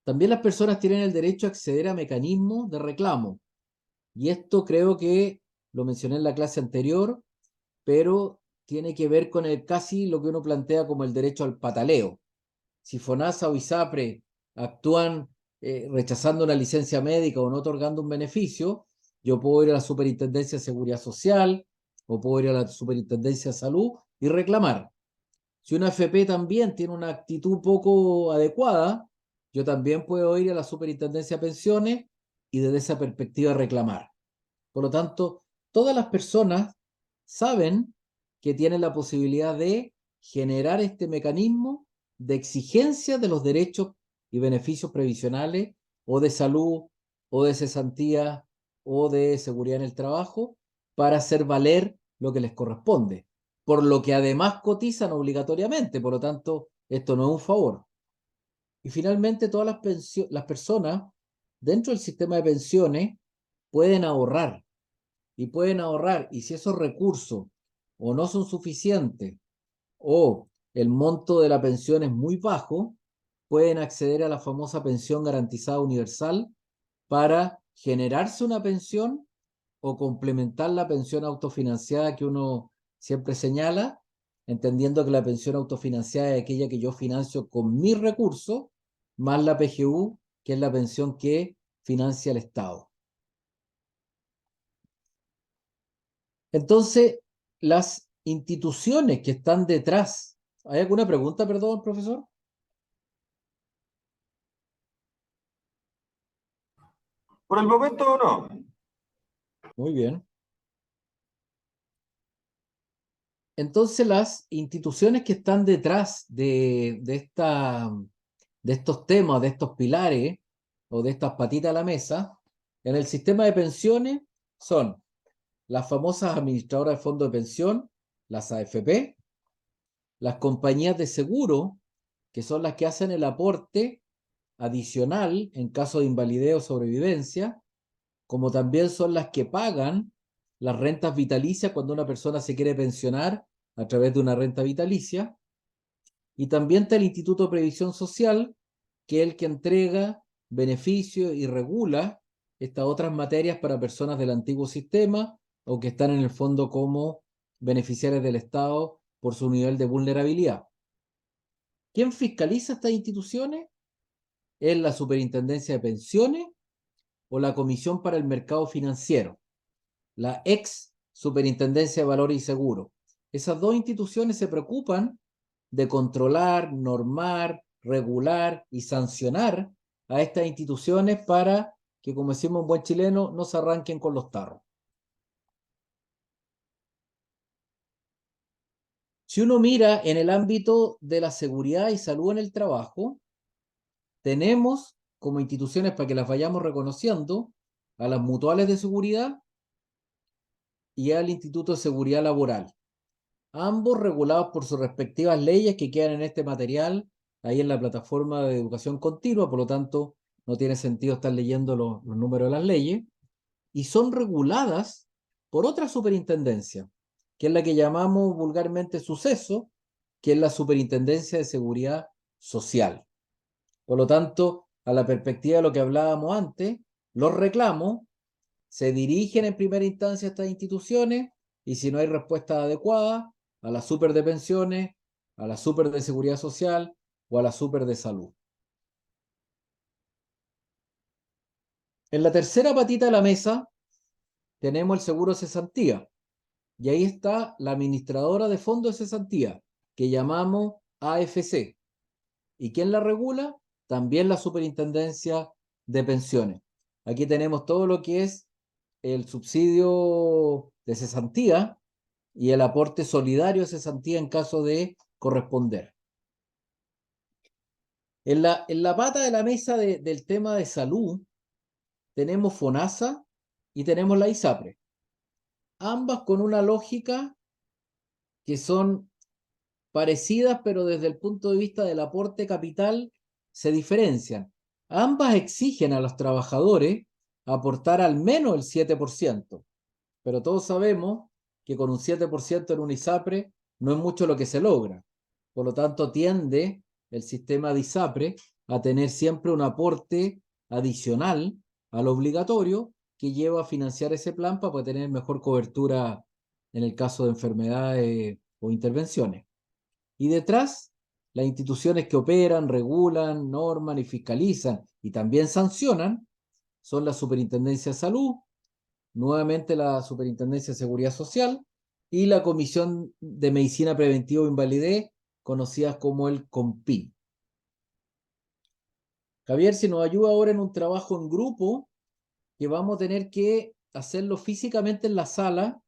Speaker 1: También las personas tienen el derecho a acceder a mecanismos de reclamo. Y esto creo que lo mencioné en la clase anterior, pero tiene que ver con casi lo que uno plantea como el derecho al pataleo. Si FONASA o ISAPRE actúan rechazando una licencia médica o no otorgando un beneficio, yo puedo ir a la Superintendencia de Seguridad Social o puedo ir a la Superintendencia de Salud y reclamar. Si una FP también tiene una actitud poco adecuada, yo también puedo ir a la Superintendencia de Pensiones y desde esa perspectiva reclamar. Por lo tanto, todas las personas saben que tienen la posibilidad de generar este mecanismo de exigencia de los derechos y beneficios previsionales o de salud o de cesantía o de seguridad en el trabajo para hacer valer lo que les corresponde, por lo que además cotizan obligatoriamente. Por lo tanto, Esto no es un favor. Y finalmente todas las personas dentro del sistema de pensiones pueden ahorrar y si esos recursos o no son suficientes o el monto de la pensión es muy bajo, pueden acceder a la famosa pensión garantizada universal para generarse una pensión o complementar la pensión autofinanciada que uno siempre señala, entendiendo que la pensión autofinanciada es aquella que yo financio con mis recursos, más la PGU, que es la pensión que financia el Estado. Entonces, las instituciones que están detrás, ¿hay alguna pregunta, perdón, profesor?
Speaker 6: Por el momento no.
Speaker 1: Muy bien. Entonces, las instituciones que están detrás de estos temas, de estos pilares o de estas patitas a la mesa, en el sistema de pensiones son las famosas administradoras de fondos de pensión, las AFP, las compañías de seguro, que son las que hacen el aporte adicional en caso de invalidez o sobrevivencia, como también son las que pagan las rentas vitalicias cuando una persona se quiere pensionar a través de una renta vitalicia. Y también está el Instituto de Previsión Social, que es el que entrega beneficios y regula estas otras materias para personas del antiguo sistema o que están en el fondo como beneficiarios del Estado por su nivel de vulnerabilidad. ¿Quién fiscaliza estas instituciones? Es la Superintendencia de Pensiones o la Comisión para el Mercado Financiero, la ex Superintendencia de Valores y Seguros. Esas dos instituciones se preocupan de controlar, normar, regular y sancionar a estas instituciones para que, como decimos en buen chileno, no se arranquen con los tarros. Si uno mira en el ámbito de la seguridad y salud en el trabajo, tenemos como instituciones, para que las vayamos reconociendo, a las mutuales de seguridad y al Instituto de Seguridad Laboral, ambos regulados por sus respectivas leyes que quedan en este material, ahí en la plataforma de educación continua, por lo tanto no tiene sentido estar leyendo los números de las leyes, y son reguladas por otra superintendencia, que es la que llamamos vulgarmente suceso, que es la Superintendencia de Seguridad Social. Por lo tanto, a la perspectiva de lo que hablábamos antes, los reclamos se dirigen en primera instancia a estas instituciones y si no hay respuesta adecuada, a la super de pensiones, a la super de seguridad social o a la super de salud. En la tercera patita de la mesa tenemos el seguro cesantía y ahí está la administradora de fondos de cesantía que llamamos AFC. ¿Y quién la regula? También la Superintendencia de Pensiones. Aquí tenemos todo lo que es el subsidio de cesantía y el aporte solidario de cesantía en caso de corresponder. En la pata de la mesa del tema de salud tenemos FONASA y tenemos la ISAPRE, ambas con una lógica que son parecidas, pero desde el punto de vista del aporte capital se diferencian. Ambas exigen a los trabajadores aportar al menos el 7%, pero todos sabemos que con un 7% en un ISAPRE no es mucho lo que se logra. Por lo tanto, tiende el sistema de ISAPRE a tener siempre un aporte adicional al obligatorio que lleva a financiar ese plan para poder tener mejor cobertura en el caso de enfermedades o intervenciones. Y detrás, las instituciones que operan, regulan, norman y fiscalizan y también sancionan son la Superintendencia de Salud, nuevamente la Superintendencia de Seguridad Social y la Comisión de Medicina Preventiva o Invalidez, conocidas como el COMPIN. Javier, si nos ayuda ahora en un trabajo en grupo, que vamos a tener que hacerlo físicamente en la sala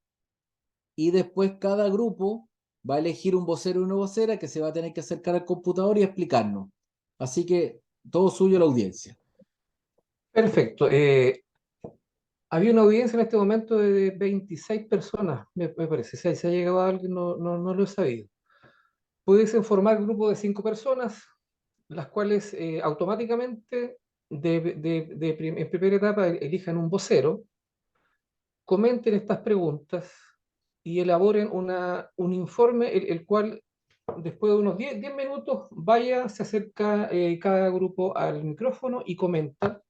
Speaker 1: y después cada grupo va a elegir un vocero y una vocera que se va a tener que acercar al computador y explicarnos. Así que todo suyo la audiencia.
Speaker 3: Perfecto. Había una audiencia en este momento de 26 personas, me parece. Si ha llegado a alguien, no lo he sabido. pudiesen formar grupos de 5 personas, las cuales automáticamente en primera etapa elijan un vocero, comenten estas preguntas y elaboren un informe, el cual después de unos 10 minutos vaya, se acerca cada grupo al micrófono y comenta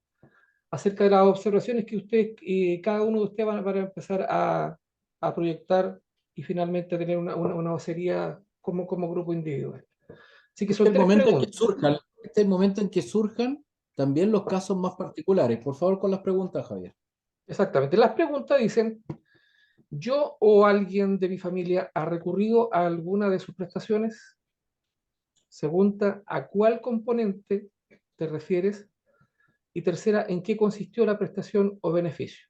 Speaker 3: acerca de las observaciones que usted, cada uno de ustedes van a empezar a proyectar y finalmente tener una vocería como grupo individual. Así que
Speaker 1: Este es
Speaker 3: son
Speaker 1: el
Speaker 3: tres
Speaker 1: momento en que
Speaker 3: preguntas.
Speaker 1: surjan, este es el momento en que surjan también los casos más particulares. Por favor, con las preguntas, Javier.
Speaker 3: Exactamente. Las preguntas dicen, ¿yo o alguien de mi familia ha recurrido a alguna de sus prestaciones? Segunda, ¿a cuál componente te refieres? Y tercera, ¿en qué consistió la prestación o beneficio?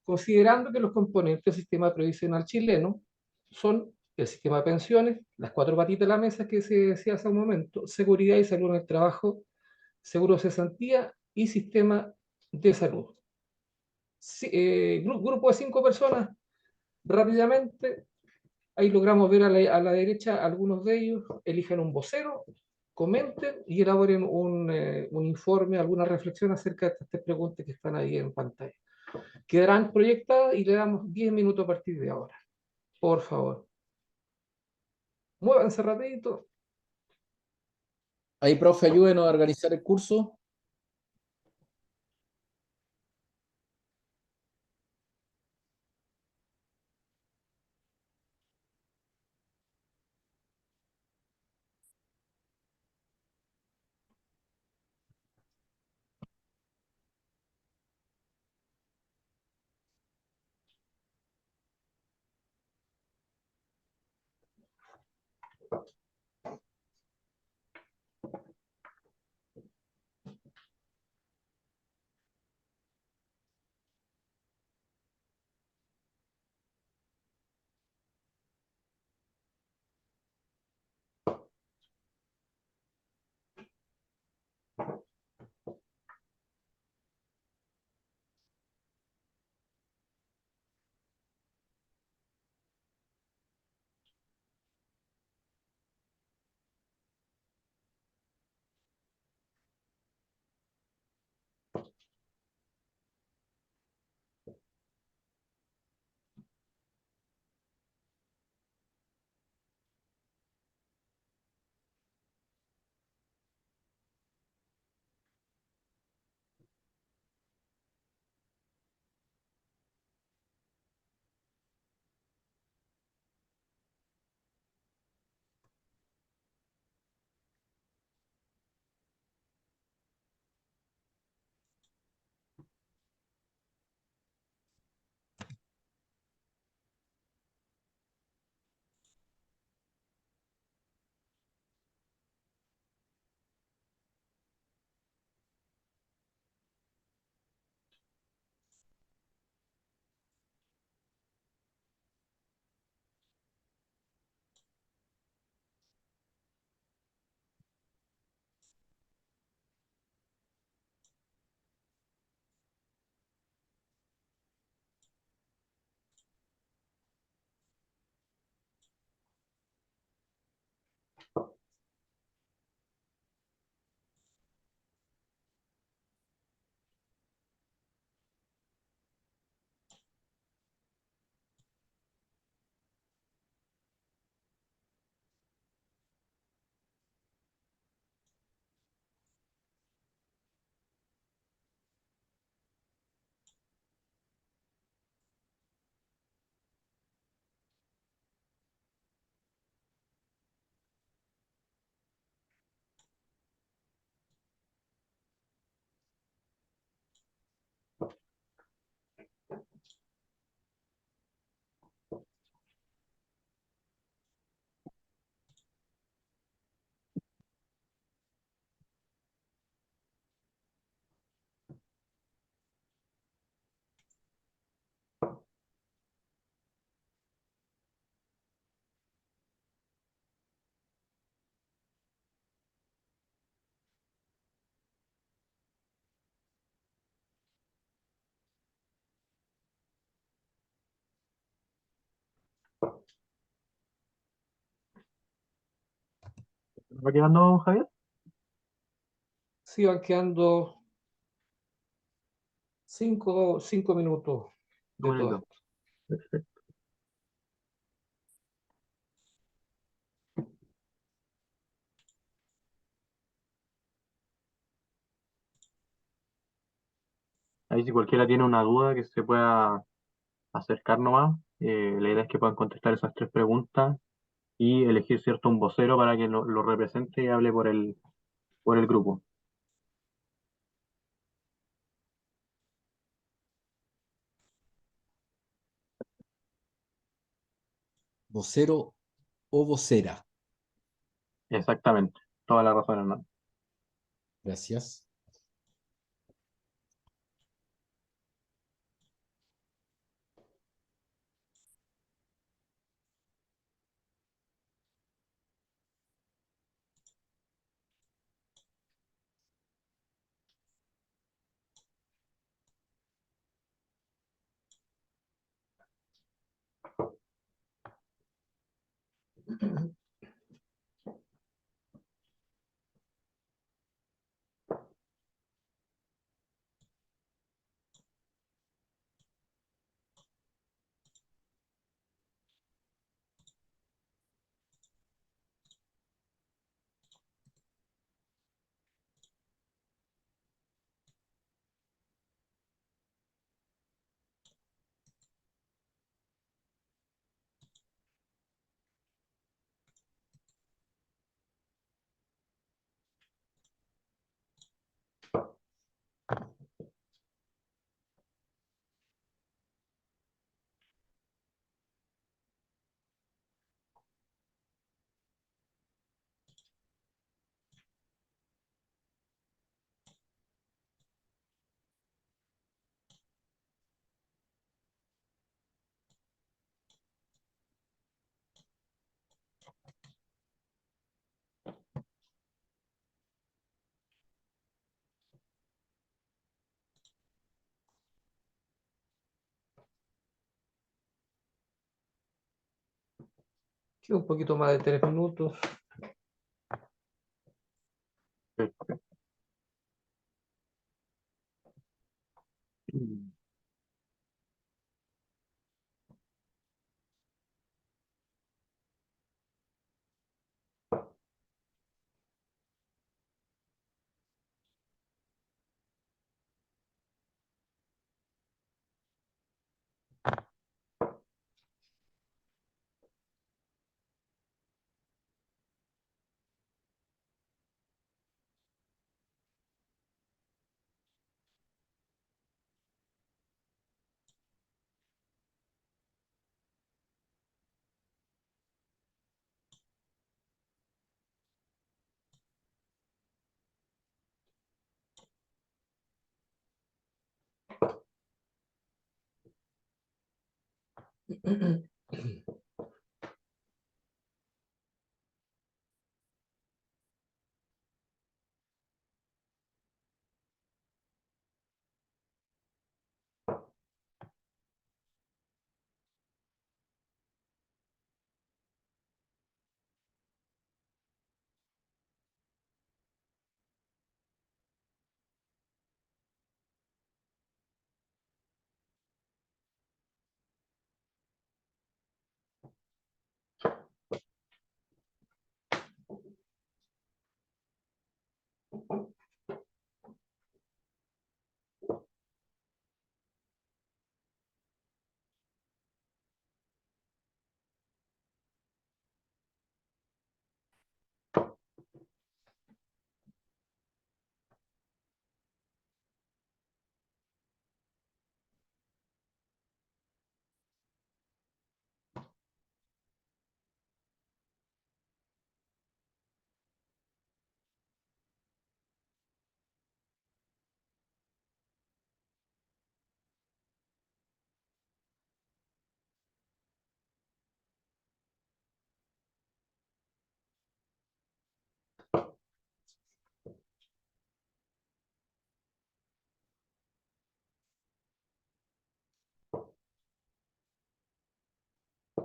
Speaker 3: Considerando que los componentes del sistema previsional chileno son el sistema de pensiones, las 4 patitas de la mesa que se decía hace un momento, seguridad y salud en el trabajo, seguro de cesantía y sistema de salud. Grupo de 5 personas, rápidamente, ahí logramos ver a la derecha algunos de ellos, elijan un vocero, comenten y elaboren un informe, alguna reflexión acerca de estas preguntas que están ahí en pantalla. Quedarán proyectadas y le damos 10 minutos a partir de ahora. Por favor. Muévanse rapidito.
Speaker 1: Ahí, profe, ayúdenos a organizar el curso.
Speaker 2: ¿Va quedando, Javier?
Speaker 3: Sí, van quedando 5 minutos de todo
Speaker 2: Bonito.
Speaker 3: esto.
Speaker 2: Perfecto. Ahí si cualquiera tiene una duda que se pueda acercar nomás, la idea es que puedan contestar esas tres preguntas y elegir cierto un vocero para que lo represente y hable por el grupo.
Speaker 1: Vocero o vocera.
Speaker 2: Exactamente, toda la razón, hermano.
Speaker 1: Gracias.
Speaker 3: Queda un poquito más de 3 minutos.
Speaker 2: Perfecto.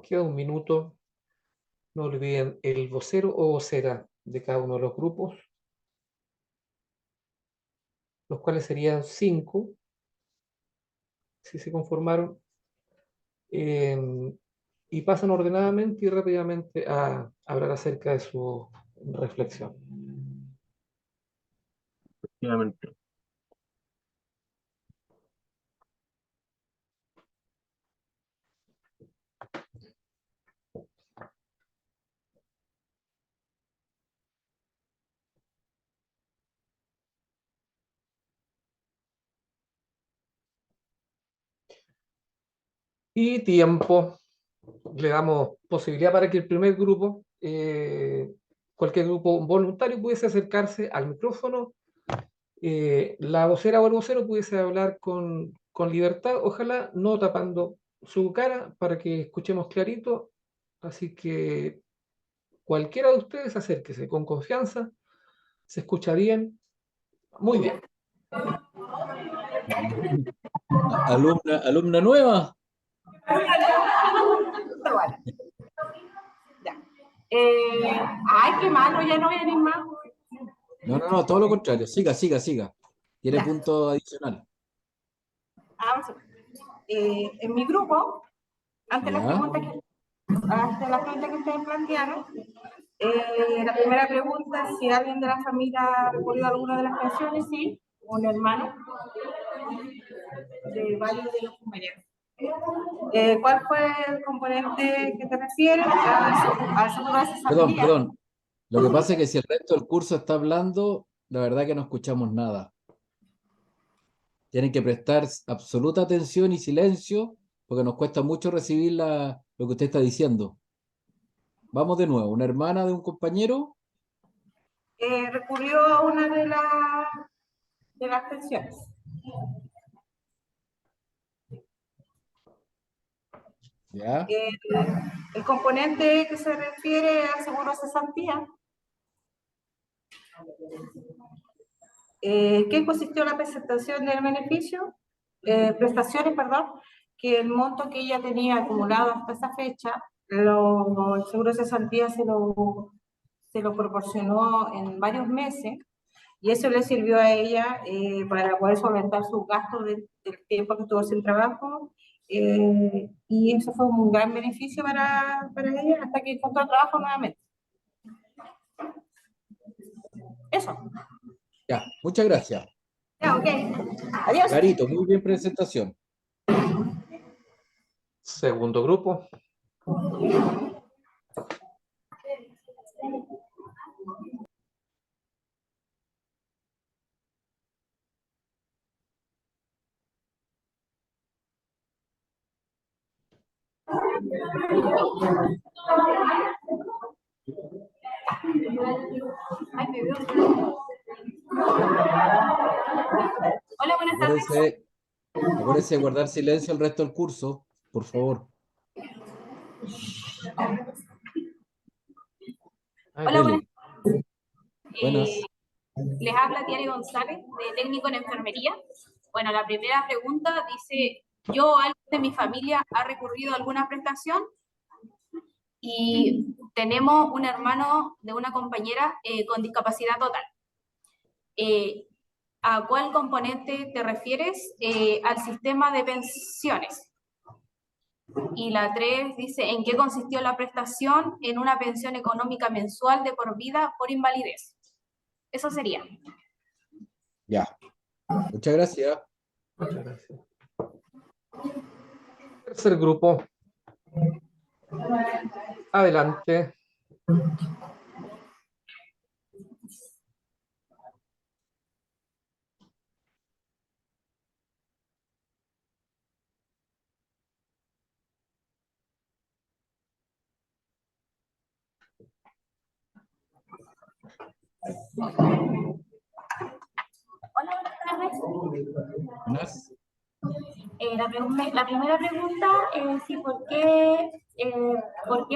Speaker 3: Queda 1 minuto. No olviden el vocero o vocera de cada uno de los grupos, los cuales serían 5, si se conformaron, y pasan ordenadamente y rápidamente a hablar acerca de su reflexión.
Speaker 2: Efectivamente.
Speaker 3: Y tiempo. Le damos posibilidad para que el primer grupo, cualquier grupo voluntario, pudiese acercarse al micrófono. La vocera o el vocero pudiese hablar con libertad, ojalá no tapando su cara para que escuchemos clarito. Así que cualquiera de ustedes acérquese con confianza, se escucha bien, muy bien.
Speaker 1: Alumna nueva.
Speaker 7: Ya. Ay, qué malo, ya no voy a venir más.
Speaker 1: No, todo lo contrario. Siga. Tiene
Speaker 7: Ya.
Speaker 1: punto adicional.
Speaker 7: Vamos a ver. En mi grupo, ante las
Speaker 1: Ya.
Speaker 7: preguntas que ustedes plantearon, la primera pregunta, si alguien de la familia ha recurrido a alguna de las pensiones, sí, un hermano de varios de los compañeros. ¿Cuál fue el componente que te refieres? Al seguro de cesantía.
Speaker 1: Perdón. Lo que pasa es que si el resto del curso está hablando, la verdad que no escuchamos nada. Tienen que prestar absoluta atención y silencio, porque nos cuesta mucho recibir lo que usted está diciendo. Vamos de nuevo. Una hermana de un compañero.
Speaker 7: Recurrió a una de las pensiones.
Speaker 1: Ya.
Speaker 7: El componente que se refiere al seguro de cesantía. ¿Qué consistió la presentación del beneficio? Prestaciones, perdón, que el monto que ella tenía acumulado hasta esa fecha, el seguro de cesantía se lo proporcionó en varios meses, y eso le sirvió a ella para poder solventar sus gastos del tiempo que estuvo sin trabajo, y eso fue un gran beneficio para ella hasta que encontró trabajo nuevamente. Eso.
Speaker 1: Ya, muchas gracias.
Speaker 7: Ya, ok. Adiós.
Speaker 1: Clarito, muy bien presentación.
Speaker 3: Segundo grupo.
Speaker 7: Hola, buenas tardes.
Speaker 1: Acuérdense de guardar silencio el resto del curso, por favor.
Speaker 7: Hola, buenas
Speaker 1: tardes. Buenas.
Speaker 7: Les habla Tiare González, de técnico en enfermería. Bueno, la primera pregunta dice, ¿yo o alguien de mi familia ha recurrido a alguna prestación? Y tenemos un hermano de una compañera con discapacidad total. ¿A cuál componente te refieres? Al sistema de pensiones. Y la 3 dice, ¿en qué consistió la prestación? En una pensión económica mensual de por vida por invalidez. Eso sería.
Speaker 1: Ya. Muchas gracias.
Speaker 3: Muchas gracias. Tercer grupo. Adelante.
Speaker 7: Hola, buenas tardes.
Speaker 1: Buenas.
Speaker 7: La primera pregunta es si ¿por qué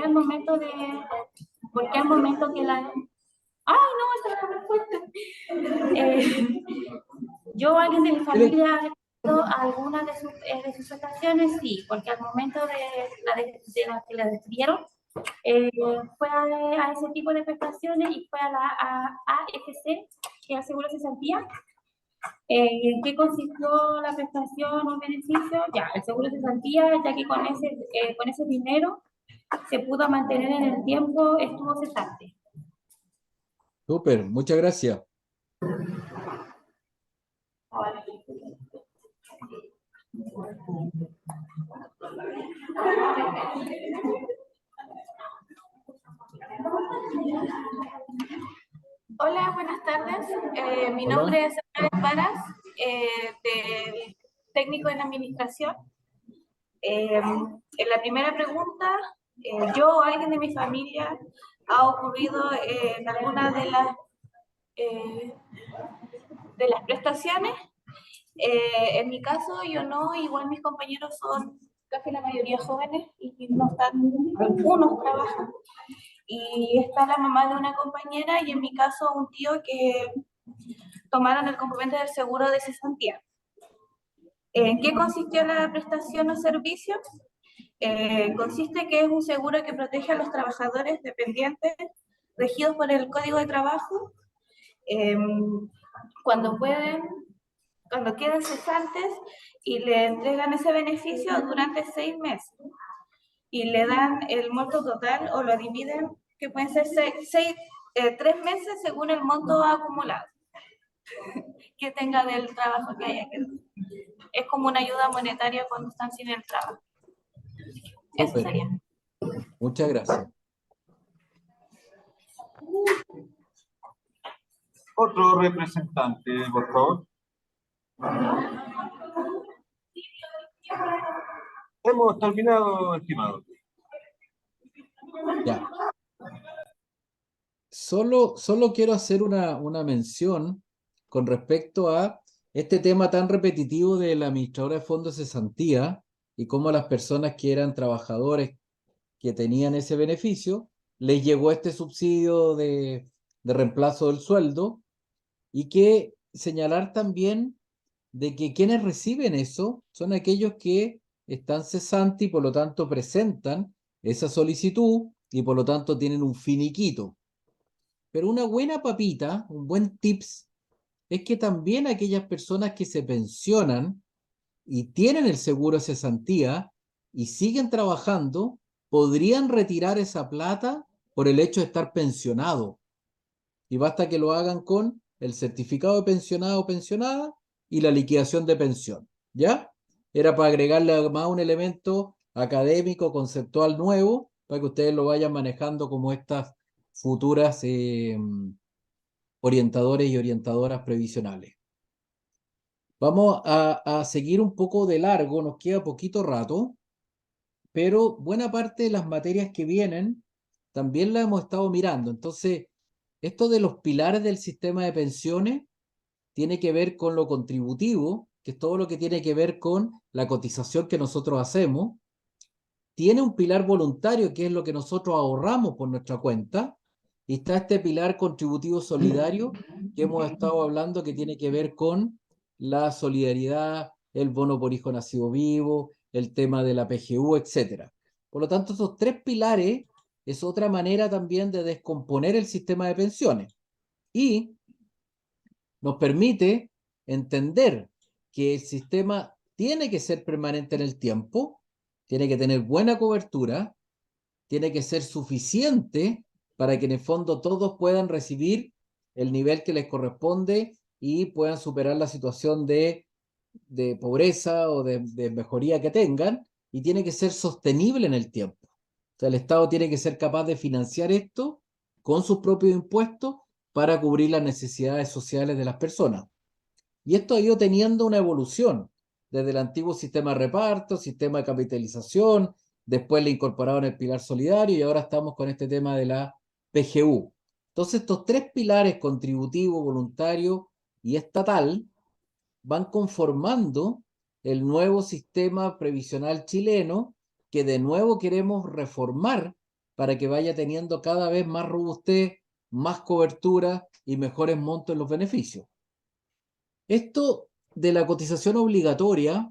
Speaker 7: al momento que la... ¡Ay, no! Esa es la respuesta. ¿Yo o alguien de mi familia ha recurrido a alguna de sus prestaciones? Sí, porque al momento de la que la despidieron,
Speaker 8: fue a ese tipo de prestaciones y fue a la AFC, que es el Seguro de Cesantía. ¿En qué consistió la prestación o beneficio? Ya, el seguro de cesantía, ya que con ese dinero se pudo mantener en el tiempo, estuvo cesante.
Speaker 1: Súper, muchas gracias.
Speaker 8: Hola, buenas tardes. Mi
Speaker 1: Hola.
Speaker 8: nombre es Ana Paras, del técnico en administración. En la primera pregunta, yo o alguien de mi familia ha ocurrido en alguna de las prestaciones. En mi caso, yo no, igual mis compañeros son casi la mayoría jóvenes y no están, algunos trabajan. Y está la mamá de una compañera y en mi caso un tío que tomaron el complemento del seguro de cesantía. ¿En qué consistió la prestación o servicio? Consiste que es un seguro que protege a los trabajadores dependientes regidos por el Código de Trabajo cuando queden cesantes y le entregan ese beneficio durante 6 meses y le dan el monto total o lo dividen, que pueden ser 3 meses según el monto acumulado que tenga del trabajo que haya quedado. Es como una ayuda monetaria cuando están sin el trabajo. Eso
Speaker 1: Súper,
Speaker 8: sería.
Speaker 1: muchas gracias.
Speaker 6: Otro representante, por favor. Hemos terminado, estimado.
Speaker 1: Ya. Solo quiero hacer una mención con respecto a este tema tan repetitivo de la administradora de fondos de cesantía y cómo las personas que eran trabajadores que tenían ese beneficio, les llegó este subsidio de reemplazo del sueldo, y que señalar también de que quienes reciben eso son aquellos que están cesantes y por lo tanto presentan esa solicitud y por lo tanto tienen un finiquito. Pero una buena papita, un buen tips, es que también aquellas personas que se pensionan y tienen el seguro de cesantía y siguen trabajando, podrían retirar esa plata por el hecho de estar pensionado. Y basta que lo hagan con el certificado de pensionado o pensionada y la liquidación de pensión. ¿Ya? Era para agregarle más un elemento académico, conceptual nuevo, para que ustedes lo vayan manejando como estas futuras orientadores y orientadoras previsionales. Vamos a seguir un poco de largo, nos queda poquito rato, pero buena parte de las materias que vienen también las hemos estado mirando. Entonces, esto de los pilares del sistema de pensiones tiene que ver con lo contributivo, que es todo lo que tiene que ver con la cotización que nosotros hacemos. Tiene un pilar voluntario, que es lo que nosotros ahorramos por nuestra cuenta, y está este pilar contributivo solidario que hemos estado hablando, que tiene que ver con la solidaridad, el bono por hijo nacido vivo, el tema de la PGU, etc. Por lo tanto, estos tres pilares es otra manera también de descomponer el sistema de pensiones y nos permite entender que el sistema tiene que ser permanente en el tiempo, tiene que tener buena cobertura, tiene que ser suficiente para que en el fondo todos puedan recibir el nivel que les corresponde y puedan superar la situación de pobreza o de mejoría que tengan, y tiene que ser sostenible en el tiempo. O sea, el Estado tiene que ser capaz de financiar esto con sus propios impuestos para cubrir las necesidades sociales de las personas. Y esto ha ido teniendo una evolución desde el antiguo sistema de reparto, sistema de capitalización, después le incorporaron el pilar solidario y ahora estamos con este tema de la PGU. Entonces, estos tres pilares, contributivo, voluntario y estatal, van conformando el nuevo sistema previsional chileno, que de nuevo queremos reformar para que vaya teniendo cada vez más robustez, más cobertura y mejores montos en los beneficios. Esto de la cotización obligatoria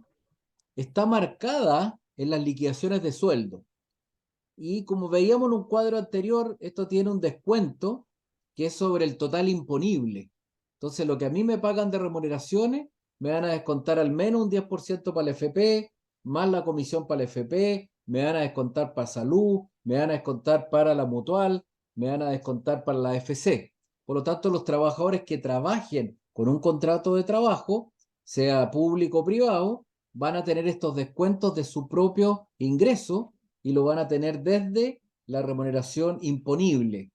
Speaker 1: está marcada en las liquidaciones de sueldo. y como veíamos en un cuadro anterior, esto tiene un descuento que es sobre el total imponible. Entonces, lo que a mí me pagan de remuneraciones, me van a descontar al menos un 10% para el FP, más la comisión para el FP, me van a descontar para salud, me van a descontar para la mutual, me van a descontar para la FC. Por lo tanto, los trabajadores que trabajen con un contrato de trabajo, sea público o privado, van a tener estos descuentos de su propio ingreso y lo van a tener desde la remuneración imponible.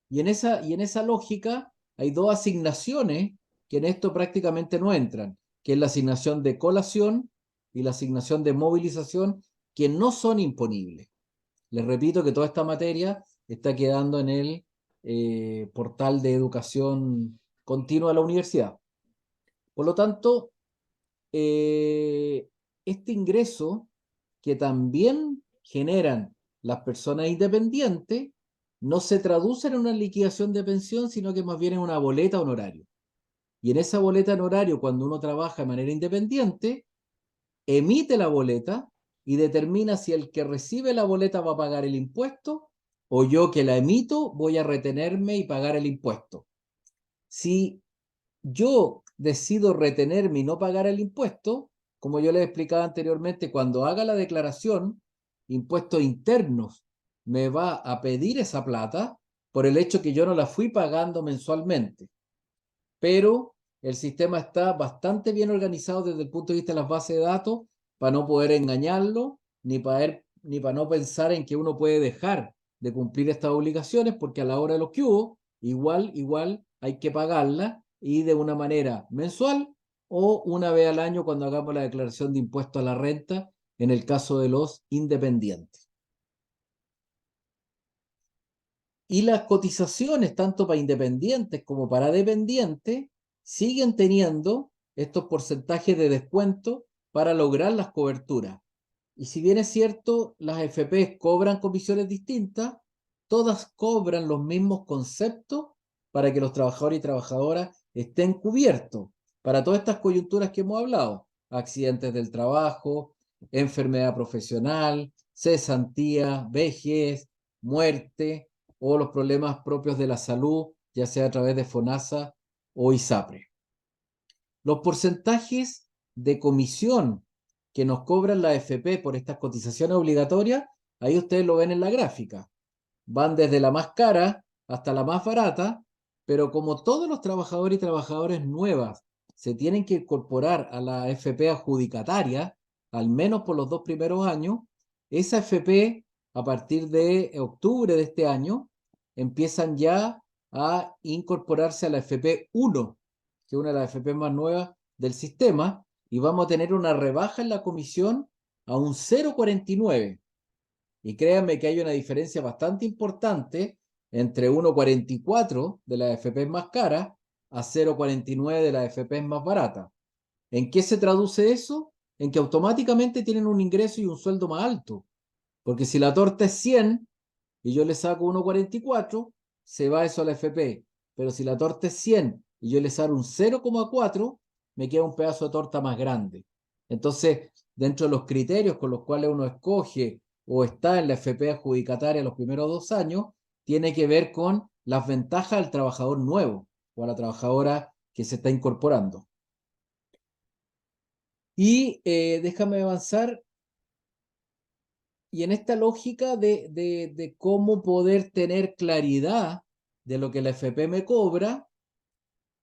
Speaker 1: Y en esa lógica hay dos asignaciones que en esto prácticamente no entran, que es la asignación de colación y la asignación de movilización, que no son imponibles. Les repito que toda esta materia está quedando en el portal de educación continua de la universidad. Por lo tanto, este ingreso que también generan las personas independientes no se traduce en una liquidación de pensión, sino que más bien en una boleta honorario. Y en esa boleta honorario, cuando uno trabaja de manera independiente, emite la boleta y determina si el que recibe la boleta va a pagar el impuesto o yo que la emito voy a retenerme y pagar el impuesto. Si yo decido retenerme y no pagar el impuesto, como yo les explicaba anteriormente, cuando haga la declaración, impuestos internos me va a pedir esa plata por el hecho que yo no la fui pagando mensualmente. Pero el sistema está bastante bien organizado desde el punto de vista de las bases de datos para no poder engañarlo, ni para no pensar en que uno puede dejar de cumplir estas obligaciones, porque a la hora de los que hubo, igual hay que pagarla y de una manera mensual o una vez al año cuando hagamos la declaración de impuesto a la renta en el caso de los independientes. Y las cotizaciones, tanto para independientes como para dependientes, siguen teniendo estos porcentajes de descuento para lograr las coberturas. Y si bien es cierto, las FP cobran comisiones distintas, todas cobran los mismos conceptos para que los trabajadores y trabajadoras estén cubiertos para todas estas coyunturas que hemos hablado: accidentes del trabajo, enfermedad profesional, cesantía, vejez, muerte o los problemas propios de la salud, ya sea a través de FONASA o ISAPRE. Los porcentajes de comisión que nos cobran la FP por estas cotizaciones obligatorias, ahí ustedes lo ven en la gráfica. Van desde la más cara hasta la más barata, pero como todos los trabajadores y trabajadoras nuevas se tienen que incorporar a la FP adjudicataria, al menos por los 2 primeros años, esa FP, a partir de octubre de este año, empiezan ya a incorporarse a la FP 1, que es una de las FP más nuevas del sistema, y vamos a tener una rebaja en la comisión a un 0,49. Y créanme que hay una diferencia bastante importante entre 1,44 de las FP más caras a 0,49 de las FP más baratas. ¿En qué se traduce eso? En que automáticamente tienen un ingreso y un sueldo más alto. Porque si la torta es 100 y yo le saco 1,44, se va eso a la FP. Pero si la torta es 100 y yo le saco un 0,4, me queda un pedazo de torta más grande. Entonces, dentro de los criterios con los cuales uno escoge o está en la FP adjudicataria los primeros 2 años, tiene que ver con las ventajas del trabajador nuevo o a la trabajadora que se está incorporando. Y déjame avanzar. Y en esta lógica de cómo poder tener claridad de lo que la FP me cobra,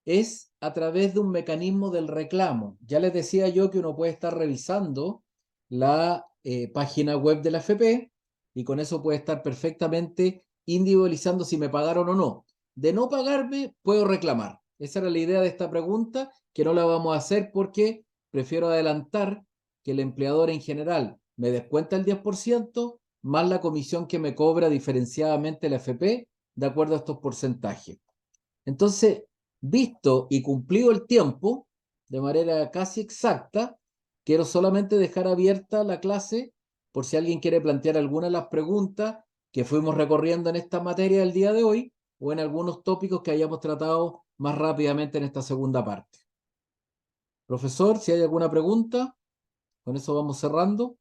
Speaker 1: es a través de un mecanismo del reclamo. Ya les decía yo que uno puede estar revisando la página web de la FP y con eso puede estar perfectamente individualizando si me pagaron o no. De no pagarme, puedo reclamar. Esa era la idea de esta pregunta, que no la vamos a hacer porque prefiero adelantar que el empleador en general me descuenta el 10% más la comisión que me cobra diferenciadamente la FP de acuerdo a estos porcentajes. Entonces, visto y cumplido el tiempo, de manera casi exacta, quiero solamente dejar abierta la clase por si alguien quiere plantear alguna de las preguntas que fuimos recorriendo en esta materia del día de hoy o en algunos tópicos que hayamos tratado más rápidamente en esta segunda parte. Profesor, si hay alguna pregunta, con eso vamos cerrando.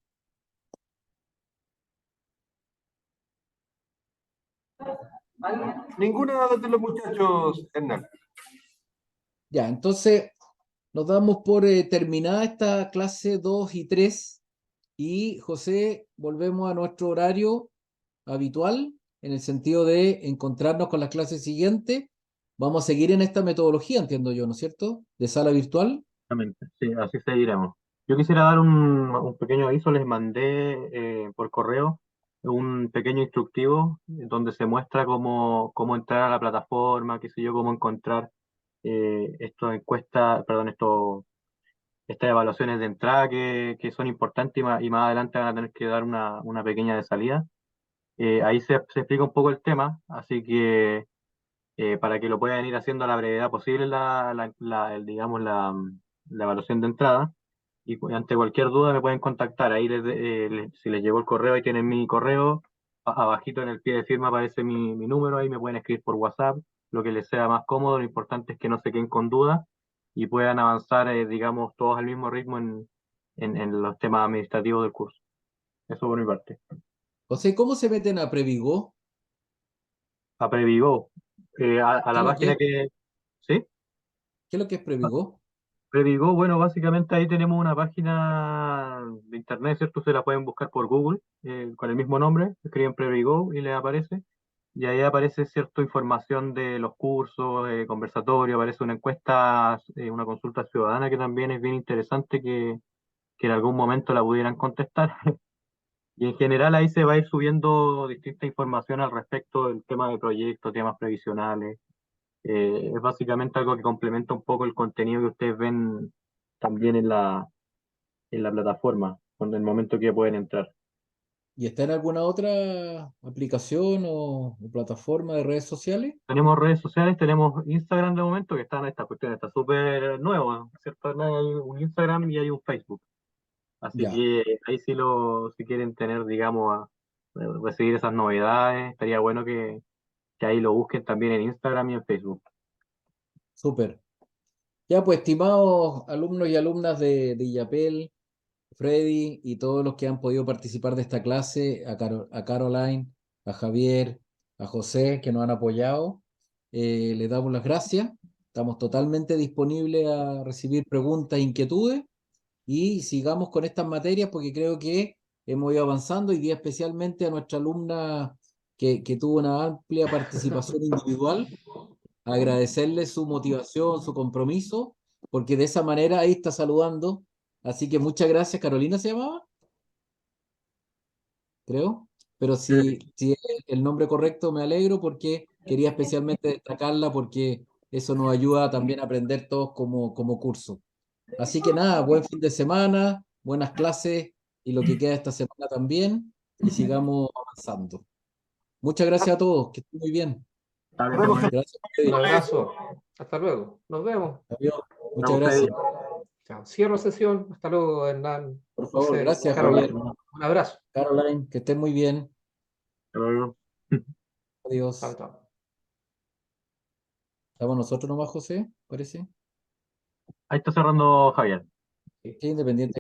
Speaker 6: Ninguna de los muchachos, Hernán.
Speaker 1: Ya, entonces nos damos por terminada esta clase 2 y 3 y José, volvemos a nuestro horario habitual en el sentido de encontrarnos con la clase siguiente. Vamos a seguir en esta metodología, entiendo yo, ¿no es cierto? De sala virtual.
Speaker 2: Exactamente, sí, así seguiremos. Yo quisiera dar un pequeño aviso, les mandé por correo un pequeño instructivo donde se muestra cómo entrar a la plataforma, qué sé yo, cómo encontrar estas encuestas, perdón, estas evaluaciones de entrada que son importantes y más adelante van a tener que dar una pequeña de salida. Ahí se explica un poco el tema, así que para que lo puedan ir haciendo a la brevedad posible digamos, la evaluación de entrada. Y ante cualquier duda me pueden contactar. Ahí si les llegó el correo, ahí tienen mi correo. Abajito en el pie de firma aparece mi número, ahí me pueden escribir por WhatsApp, lo que les sea más cómodo. Lo importante es que no se queden con dudas y puedan avanzar, digamos, todos al mismo ritmo en los temas administrativos del curso. Eso por mi parte.
Speaker 1: José, ¿cómo se meten a Previgo?
Speaker 2: A Previgo, a
Speaker 1: ¿Qué es
Speaker 2: la
Speaker 1: lo que
Speaker 2: página
Speaker 1: es,
Speaker 2: ¿sí?
Speaker 1: qué es lo que es Previgo?
Speaker 2: Previgo, bueno, básicamente ahí tenemos una página de internet, ¿cierto? Se la pueden buscar por Google con el mismo nombre, escriben Previgo y les aparece. Y ahí aparece cierta información de los cursos, conversatorio, aparece una encuesta, una consulta ciudadana que también es bien interesante que en algún momento la pudieran contestar. Y en general ahí se va a ir subiendo distinta información al respecto del tema de proyectos, temas previsionales. Es básicamente algo que complementa un poco el contenido que ustedes ven también en la plataforma, en el momento que pueden entrar.
Speaker 1: ¿Y está en alguna otra aplicación o plataforma de redes sociales?
Speaker 2: Tenemos redes sociales, tenemos Instagram de momento, que están estas cuestiones, está súper nuevo, ¿cierto? Hay un Instagram y hay un Facebook. Así
Speaker 1: Ya,
Speaker 2: que ahí si quieren tener, digamos, recibir esas novedades, estaría bueno que ahí lo busquen también en Instagram y en Facebook.
Speaker 1: súper. Ya, pues, estimados alumnos y alumnas de IAPEL, Freddy y todos los que han podido participar de esta clase, a Caroline, a Javier, a José, que nos han apoyado, les damos las gracias. Estamos totalmente disponibles a recibir preguntas e inquietudes y sigamos con estas materias porque creo que hemos ido avanzando y día especialmente a nuestra alumna que tuvo una amplia participación individual, agradecerle su motivación, su compromiso, porque de esa manera ahí está saludando. Así que muchas gracias. ¿Carolina se llamaba? Creo. Pero si es el nombre correcto, me alegro porque quería especialmente destacarla porque eso nos ayuda también a aprender todos como curso. Así que nada, buen fin de semana, buenas clases y lo que queda esta semana también y sigamos avanzando. Muchas gracias a todos, que estén muy bien.
Speaker 6: Nos vemos,
Speaker 1: Gracias,
Speaker 3: Un
Speaker 1: Freddy.
Speaker 3: abrazo. Hasta luego. Nos vemos.
Speaker 1: Adiós. Muchas
Speaker 2: Vamos, Freddy.
Speaker 1: gracias.
Speaker 3: Chao. Cierro sesión. Hasta luego, Hernán.
Speaker 1: Por favor,
Speaker 3: José,
Speaker 1: gracias,
Speaker 3: Caroline.
Speaker 1: Javier.
Speaker 3: Un abrazo.
Speaker 1: Caroline, que estén muy bien.
Speaker 2: Hasta luego.
Speaker 3: Chao,
Speaker 1: Adiós.
Speaker 3: chao.
Speaker 1: ¿Estamos nosotros nomás, José? Parece.
Speaker 2: Ahí está cerrando Javier.
Speaker 1: Qué independiente.